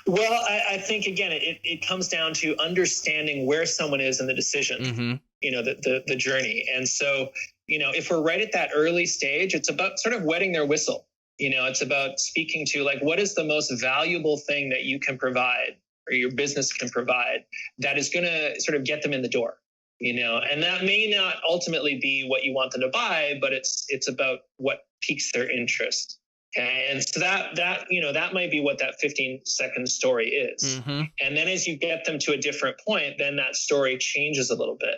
Well, I think, again, it comes down to understanding where someone is in the decision, the journey. And so, if we're right at that early stage, it's about sort of wetting their whistle. It's about speaking to like, what is the most valuable thing that you can provide or your business can provide that is going to sort of get them in the door, and that may not ultimately be what you want them to buy, but it's about what piques their interest. Okay. And so that might be what that 15-second story is. And then as you get them to a different point, then that story changes a little bit.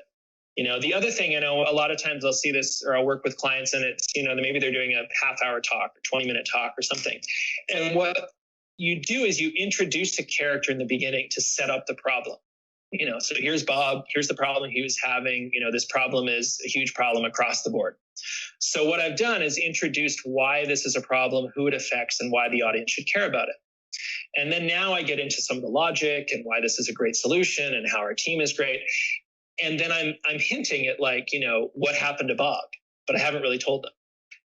The other thing, a lot of times I'll see this, or I'll work with clients and it's, maybe they're doing a half-hour talk or 20-minute talk or something. And what you do is you introduce a character in the beginning to set up the problem. So here's Bob, here's the problem he was having. This problem is a huge problem across the board. So what I've done is introduced why this is a problem, who it affects, and why the audience should care about it. And then now I get into some of the logic and why this is a great solution and how our team is great. And then I'm hinting at like, what happened to Bob, but I haven't really told them.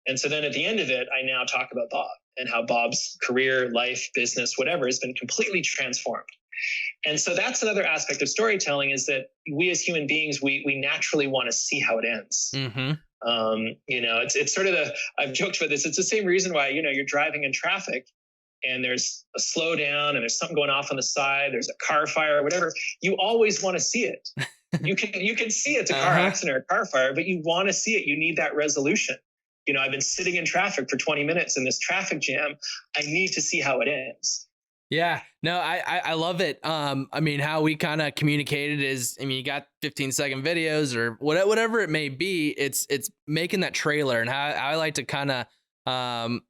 And so then at the end of it, I now talk about Bob and how Bob's career, life, business, whatever has been completely transformed. And so that's another aspect of storytelling, is that we as human beings, we naturally want to see how it ends. It's sort of I've joked about this. It's the same reason why, you're driving in traffic and there's a slowdown and there's something going off on the side, there's a car fire or whatever. You always want to see it. You can see it's a car accident or a car fire, but you want to see it. You need that resolution. I've been sitting in traffic for 20 minutes in this traffic jam. I need to see how it ends. Yeah, no, I love it. How we kind of communicated is, you got 15-second videos or whatever it may be. It's making that trailer, and how I like to kind of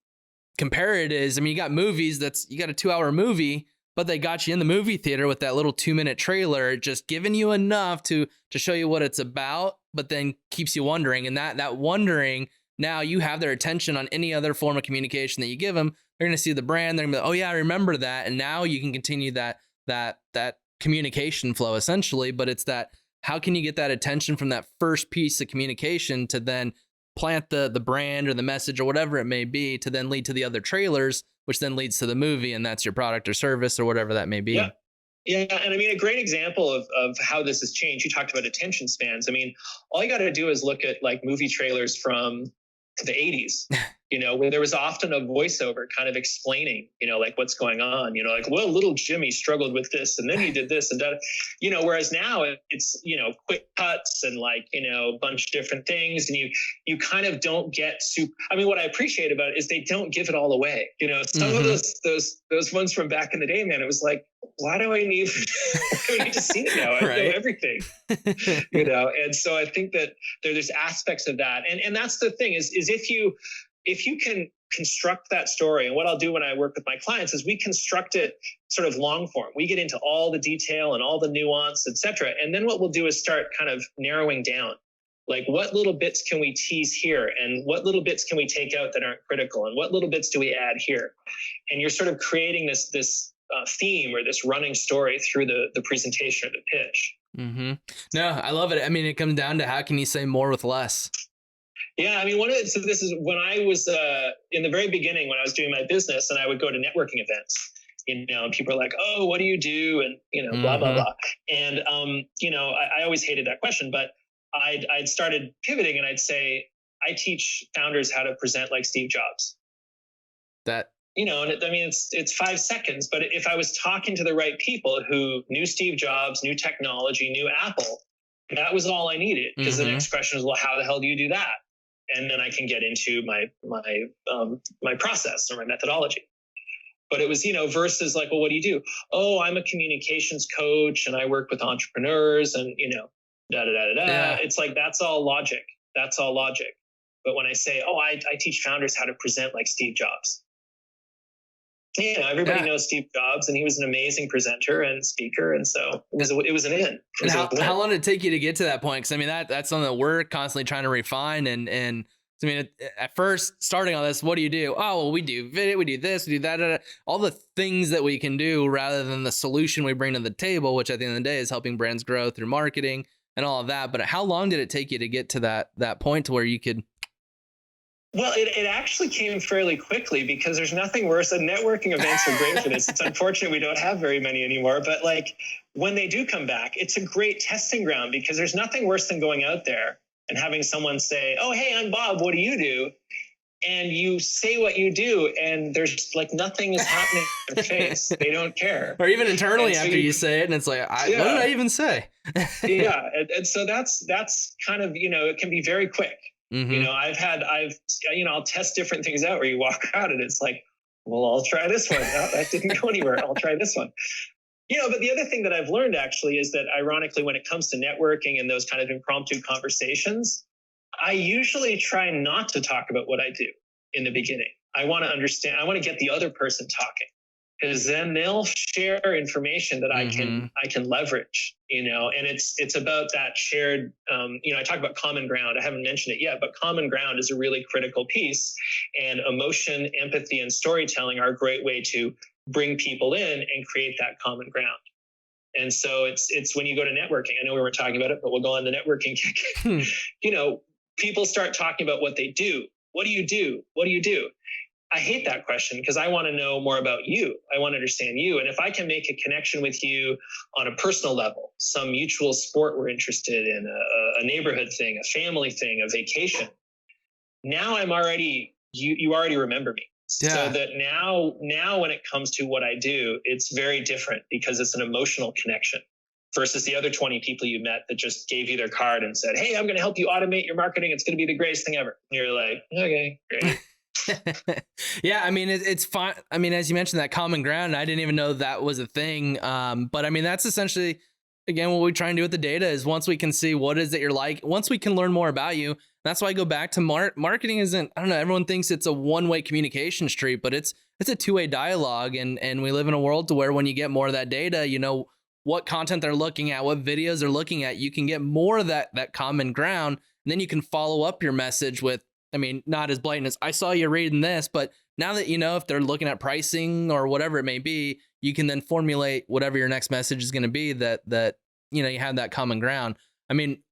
compare it is, you got movies you got a 2-hour movie, but they got you in the movie theater with that little 2-minute trailer, just giving you enough to show you what it's about, but then keeps you wondering. And that wondering, now you have their attention on any other form of communication that you give them. They're going to see the brand. They're going to be like, oh yeah, I remember that. And now you can continue that communication flow essentially, but it's that how can you get that attention from that first piece of communication to then plant the brand or the message or whatever it may be to then lead to the other trailers, which then leads to the movie, and that's your product or service or whatever that may be. Yeah. Yeah. And I mean, a great example of how this has changed. You talked about attention spans. I mean, all you got to do is look at like movie trailers from the 80s, where there was often a voiceover kind of explaining, like what's going on, like, well, little Jimmy struggled with this and then he did this and that, whereas now it's, quick cuts and like, a bunch of different things. And you kind of don't get what I appreciate about it is they don't give it all away. Some of those ones from back in the day, man, it was like, why do I need to see it now? I know everything, And so I think that there's aspects of that. And that's the thing is if you can construct that story, and what I'll do when I work with my clients is we construct it sort of long form. We get into all the detail and all the nuance, et cetera. And then what we'll do is start kind of narrowing down, like what little bits can we tease here and what little bits can we take out that aren't critical and what little bits do we add here? And you're sort of creating this theme or this running story through the presentation or the pitch. Mm-hmm. No, I love it. I mean, it comes down to how can you say more with less? Yeah, I mean, so this is when I was in the very beginning when I was doing my business and I would go to networking events, and people are like, oh, what do you do? And, blah, blah, blah. And, I always hated that question, but I'd started pivoting and I'd say, I teach founders how to present like Steve Jobs. And it's 5 seconds, but if I was talking to the right people who knew Steve Jobs, knew technology, knew Apple, that was all I needed. Because the next question was, well, how the hell do you do that? And then I can get into my process or my methodology. But it was, versus like, well, what do you do? Oh, I'm a communications coach and I work with entrepreneurs and, da, da, da, da, da. Yeah. It's like, that's all logic. But when I say, oh, I teach founders how to present like Steve Jobs. Everybody knows Steve Jobs, and he was an amazing presenter and speaker, and so it was an in. How long did it take you to get to that point? Because I mean, that's something that we're constantly trying to refine. And I mean, at first starting on this, what do you do? Oh, well, we do video, we do this, we do that, all the things that we can do rather than the solution we bring to the table, which at the end of the day is helping brands grow through marketing and all of that. But how long did it take you to get to that point to where you could? Well, it actually came fairly quickly because there's nothing worse. And networking events are great for this. It's unfortunate we don't have very many anymore. But like when they do come back, it's a great testing ground because there's nothing worse than going out there and having someone say, oh, hey, I'm Bob. What do you do? And you say what you do and there's like nothing is happening in their face. They don't care. Or even internally after you say it and it's like, what did I even say? Yeah. And so that's kind of, it can be very quick. Mm-hmm. I'll test different things out where you walk out and it's like, well, I'll try this one. Oh, that didn't go anywhere. I'll try this one. But the other thing that I've learned actually is that ironically, when it comes to networking and those kind of impromptu conversations, I usually try not to talk about what I do in the beginning. I want to get the other person talking because then they'll share information that I can leverage, and it's about that shared, I talk about common ground. I haven't mentioned it yet, but common ground is a really critical piece, and emotion, empathy, and storytelling are a great way to bring people in and create that common ground. And so it's when you go to networking, I know we were talking about it, but we'll go on the networking kick. People start talking about what they do. What do you do? What do you do? I hate that question because I want to know more about you. I want to understand you. And if I can make a connection with you on a personal level, some mutual sport we're interested in, a neighborhood thing, a family thing, a vacation, now I'm already, you already remember me. Yeah. So that now when it comes to what I do, it's very different because it's an emotional connection versus the other 20 people you met that just gave you their card and said, hey, I'm going to help you automate your marketing. It's going to be the greatest thing ever. And you're like, okay, great. Yeah, I mean, it's fine. I mean, as you mentioned, that common ground, I didn't even know that was a thing. But I mean, that's essentially, again, what we try and do with the data is once we can see what is that you're like, once we can learn more about you, that's why I go back to marketing isn't, I don't know, everyone thinks it's a one-way communication street, but it's a two-way dialogue. And we live in a world to where when you get more of that data, what content they're looking at, what videos they're looking at, you can get more of that common ground. And then you can follow up your message with, I mean, not as blatant as I saw you reading this, but now that, you know, if they're looking at pricing or whatever it may be, you can then formulate whatever your next message is going to be that, you know, you have that common ground. I mean,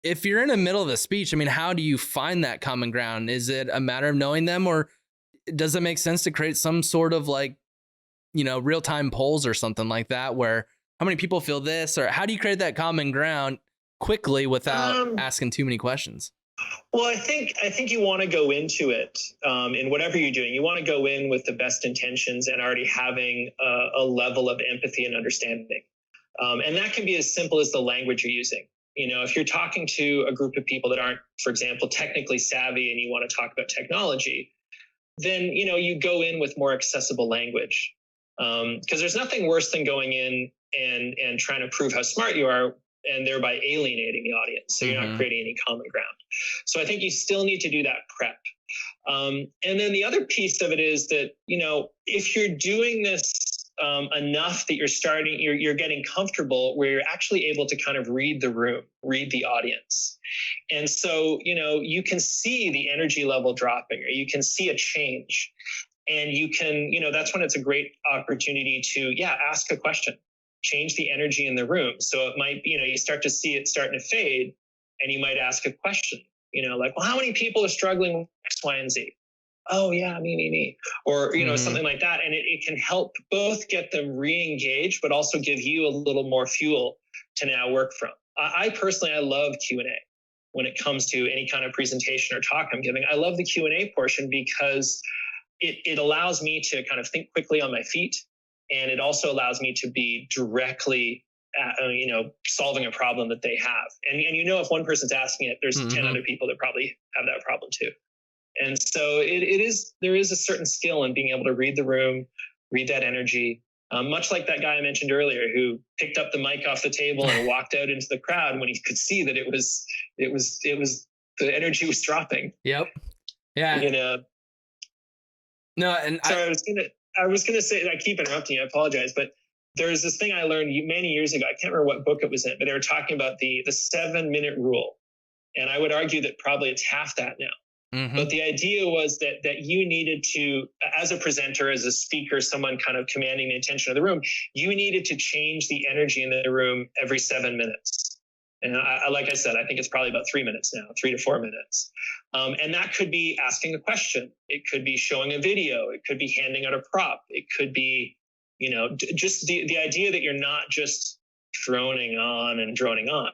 if you're in the middle of the speech, I mean, how do you find that common ground? Is it a matter of knowing them, or does it make sense to create some sort of like, you know, real-time polls or something like that, where how many people feel this, or how do you create that common ground quickly without asking too many questions? Well, I think you want to go into it in whatever you're doing. You want to go in with the best intentions and already having a level of empathy and understanding. And that can be as simple as the language you're using. You know, if you're talking to a group of people that aren't, for example, technically savvy and you want to talk about technology, then, you know, you go in with more accessible language. Because there's nothing worse than going in and trying to prove how smart you are and thereby alienating the audience. So you're not creating any common ground. So I think you still need to do that prep. And then the other piece of it is that, you know, if you're doing this enough that you're getting comfortable where you're actually able to kind of read the room, read the audience. And so, you know, you can see the energy level dropping, or you can see a change. And you can, you know, that's when it's a great opportunity to, ask a question, change the energy in the room. So it might be, you know, you start to see it starting to fade, and you might ask a question, you know, like, well, how many people are struggling with X, Y, and Z? Oh yeah, me. Or, you know, something like that. And it can help both get them re-engaged, but also give you a little more fuel to now work from. I personally love Q&A when it comes to any kind of presentation or talk I'm giving. I love the Q&A portion because it allows me to kind of think quickly on my feet. And it also allows me to be directly, you know, solving a problem that they have. And you know, if one person's asking it, there's 10 other people that probably have that problem too. And so there is a certain skill in being able to read the room, read that energy. Much like that guy I mentioned earlier, who picked up the mic off the table and walked out into the crowd when he could see that it was the energy was dropping. Yep. Yeah. You know. No, and sorry, I was gonna say, I keep interrupting you, I apologize, but there's this thing I learned many years ago. I can't remember what book it was in, but they were talking about the 7-minute rule. And I would argue that probably it's half that now. But the idea was that you needed to, as a presenter, as a speaker, someone kind of commanding the attention of the room, you needed to change the energy in the room every 7 minutes. And like I said, I think it's probably about 3 minutes now, 3 to 4 minutes. And that could be asking a question. It could be showing a video. It could be handing out a prop. It could be, you know, just the idea that you're not just droning on and droning on.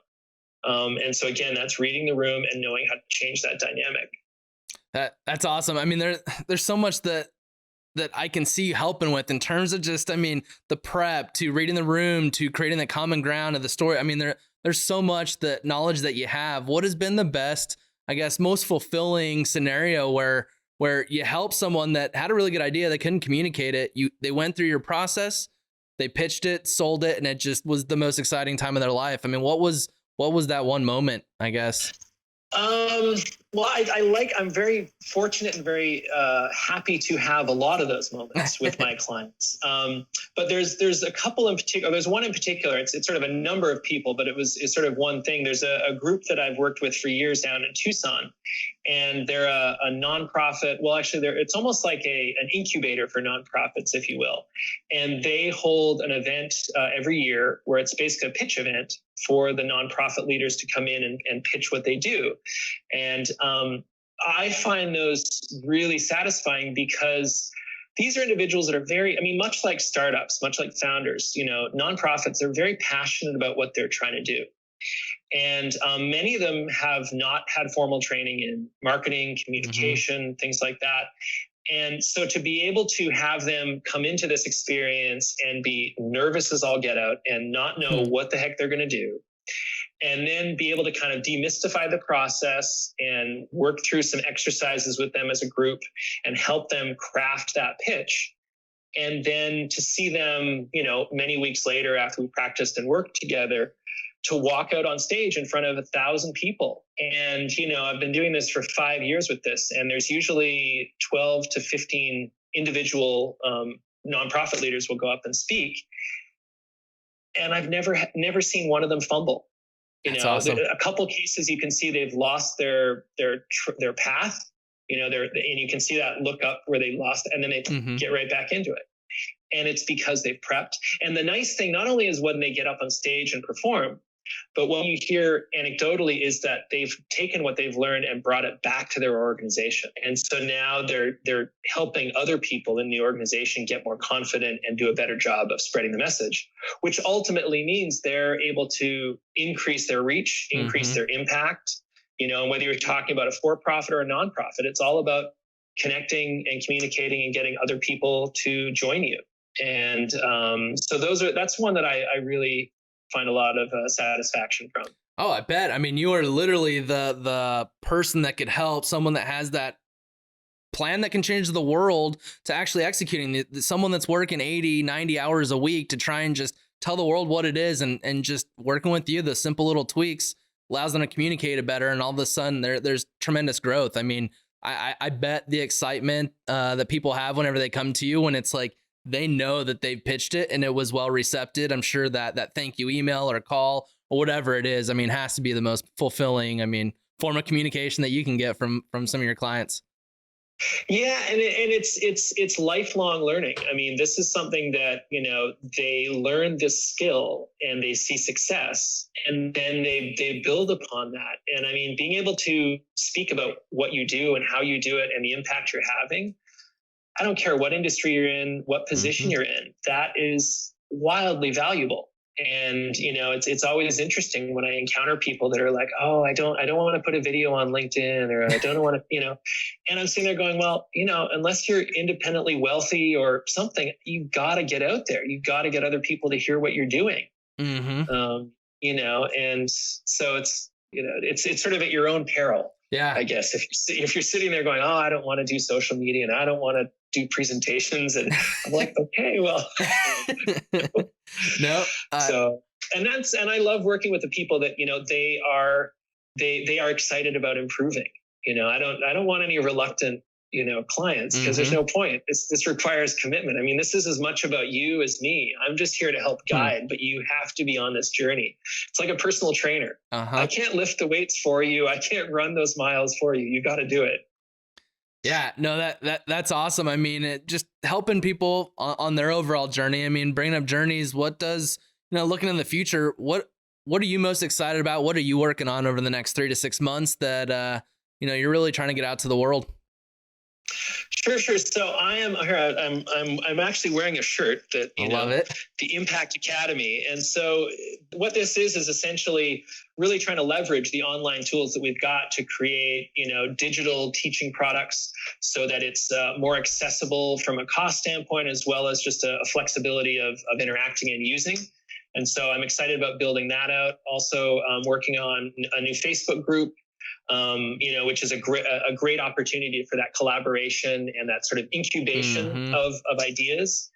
And so again, that's reading the room and knowing how to change that dynamic. That's awesome. I mean, there's so much that I can see you helping with in terms of just, I mean, the prep to reading the room to creating the common ground of the story. I mean, there's so much that knowledge that you have. What has been the best, I guess, most fulfilling scenario where you help someone that had a really good idea, they couldn't communicate it. They went through your process, they pitched it, sold it, and it just was the most exciting time of their life. I mean, what was that one moment, I guess? Well, I'm very fortunate and very happy to have a lot of those moments with my clients. But there's a couple in particular. There's one in particular. It's sort of a number of people, but it's sort of one thing. There's a group that I've worked with for years down in Tucson, and they're a nonprofit. Well, actually, it's almost like an incubator for nonprofits, if you will. And they hold an event every year where it's basically a pitch event for the nonprofit leaders to come in and pitch what they do. And I find those really satisfying because these are individuals that are very, I mean, much like startups, much like founders, you know, nonprofits, they're very passionate about what they're trying to do. And many of them have not had formal training in marketing, communication, things like that. And so to be able to have them come into this experience and be nervous as all get out and not know what the heck they're going to do, and then be able to kind of demystify the process and work through some exercises with them as a group and help them craft that pitch. And then to see them, you know, many weeks later after we practiced and worked together, to walk out on stage in front of 1,000 people. And, you know, I've been doing this for 5 years with this, and there's usually 12 to 15 individual nonprofit leaders will go up and speak. And I've never seen one of them fumble. You know, awesome. A couple cases you can see they've lost their path, and you can see that look up where they lost, and then they get right back into it. And it's because they've prepped. And the nice thing, not only is when they get up on stage and perform, but what you hear anecdotally is that they've taken what they've learned and brought it back to their organization. And so now they're helping other people in the organization get more confident and do a better job of spreading the message, which ultimately means they're able to increase their reach, increase their impact. Whether you're talking about a for-profit or a nonprofit, it's all about connecting and communicating and getting other people to join you. And so that's one that I really find a lot of satisfaction from. Oh, I bet. I mean, you are literally the person that could help someone that has that plan that can change the world to actually executing someone that's working 80, 90 hours a week to try and just tell the world what it is, and just working with you, the simple little tweaks allows them to communicate it better. And all of a sudden there's tremendous growth. I mean, I bet the excitement that people have whenever they come to you, when it's like, they know that they've pitched it and it was well received. I'm sure that thank you email or call or whatever it is, I mean, has to be the most fulfilling, form of communication that you can get from some of your clients. Yeah. And it's lifelong learning. I mean, this is something that, they learn this skill and they see success, and then they build upon that. And I mean, being able to speak about what you do and how you do it and the impact you're having, I don't care what industry you're in, what position you're in, that is wildly valuable. And, it's always interesting when I encounter people that are like, oh, I don't want to put a video on LinkedIn, or I don't want to, and I'm sitting there going, well, unless you're independently wealthy or something, you've got to get out there. You've got to get other people to hear what you're doing. And so it's sort of at your own peril. Yeah, I guess if you're sitting there going, oh, I don't want to do social media and I don't want to do presentations, and I'm like, okay, well, no. And I love working with the people that they are excited about improving. I don't want any reluctant clients, because there's no point. This requires commitment. I mean, this is as much about you as me. I'm just here to help guide, but you have to be on this journey. It's like a personal trainer. I can't lift the weights for you. I can't run those miles for you. You got to do it. Yeah, no, that's awesome. I mean, just helping people on their overall journey. I mean, bringing up journeys. What does, looking in the future, what are you most excited about? What are you working on over the next 3 to 6 months that, you're really trying to get out to the world? Sure. So I'm actually wearing a shirt that, love it. The Impact Academy. And so what this is essentially really trying to leverage the online tools that we've got to create, digital teaching products so that it's more accessible from a cost standpoint, as well as just a flexibility of interacting and using. And so I'm excited about building that out. Also working on a new Facebook group, which is a great opportunity for that collaboration and that sort of incubation of ideas.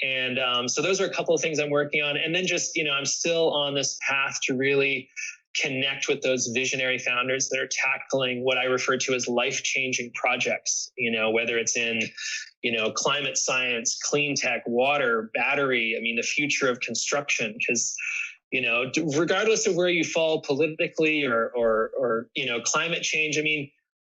And so those are a couple of things I'm working on. And then just, I'm still on this path to really connect with those visionary founders that are tackling what I refer to as life-changing projects, whether it's in, climate science, clean tech, water, battery, the future of construction, because regardless of where you fall politically or climate change,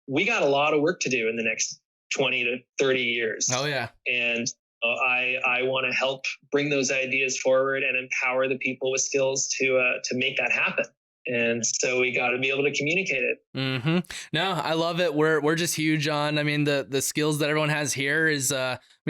we got a lot of work to do in the next 20 to 30 years. Oh yeah. And I want to help bring those ideas forward and empower the people with skills to make that happen. And so we got to be able to communicate it. No, I love it. We're just huge on, the skills that everyone has here is,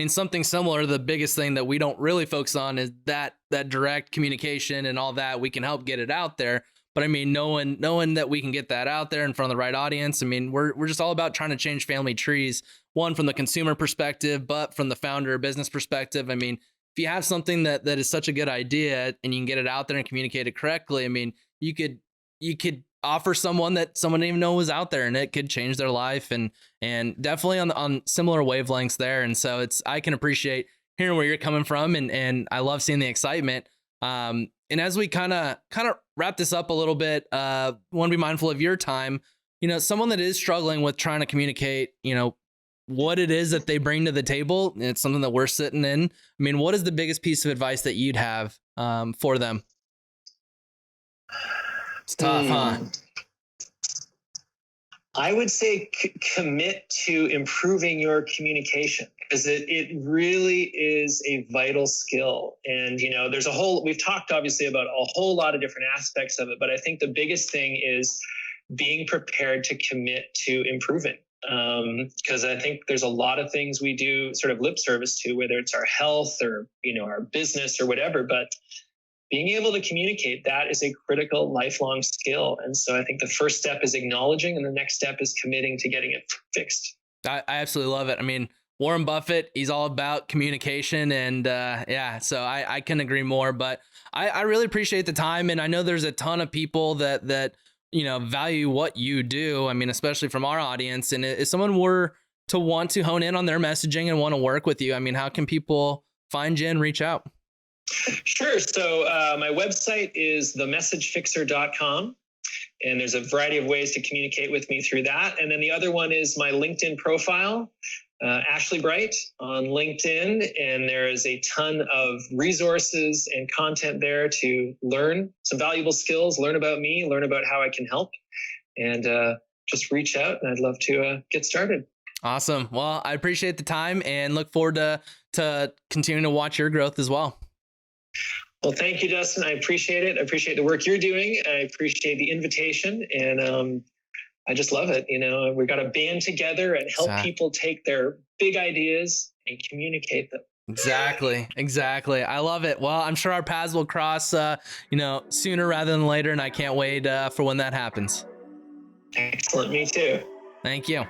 something similar. The biggest thing that we don't really focus on is that direct communication and all that. We can help get it out there. But knowing that we can get that out there in front of the right audience. We're just all about trying to change family trees, one from the consumer perspective, but from the founder business perspective. If you have something that is such a good idea and you can get it out there and communicate it correctly, you could offer someone that someone didn't even know was out there, and it could change their life, and definitely on similar wavelengths there. And so I can appreciate hearing where you're coming from, and I love seeing the excitement. And as we kind of wrap this up a little bit, want to be mindful of your time. Someone that is struggling with trying to communicate, what it is that they bring to the table. It's something that we're sitting in. What is the biggest piece of advice that you'd have for them? It's tough, huh? I would say commit to improving your communication, because it really is a vital skill. And, we've talked obviously about a whole lot of different aspects of it, but I think the biggest thing is being prepared to commit to improving. Because I think there's a lot of things we do sort of lip service to, whether it's our health or, our business or whatever, but being able to communicate, that is a critical lifelong skill. And so I think the first step is acknowledging, and the next step is committing to getting it fixed. I absolutely love it. I mean, Warren Buffett, he's all about communication, and so I couldn't agree more. But I really appreciate the time, and I know there's a ton of people that value what you do. I mean, especially from our audience. And if someone were to want to hone in on their messaging and want to work with you, I mean, how can people find you and reach out? Sure. So my website is themessagefixer.com. And there's a variety of ways to communicate with me through that. And then the other one is my LinkedIn profile, Ashley Bright on LinkedIn. And there is a ton of resources and content there to learn some valuable skills, learn about me, learn about how I can help, and just reach out. And I'd love to get started. Awesome. Well, I appreciate the time and look forward to continuing to watch your growth as well. Well, thank you, Dustin. I appreciate it. I appreciate the work you're doing. I appreciate the invitation. And I just love it. We got to band together and help people take their big ideas and communicate them. Exactly. I love it. Well, I'm sure our paths will cross, sooner rather than later. And I can't wait for when that happens. Excellent. Me too. Thank you.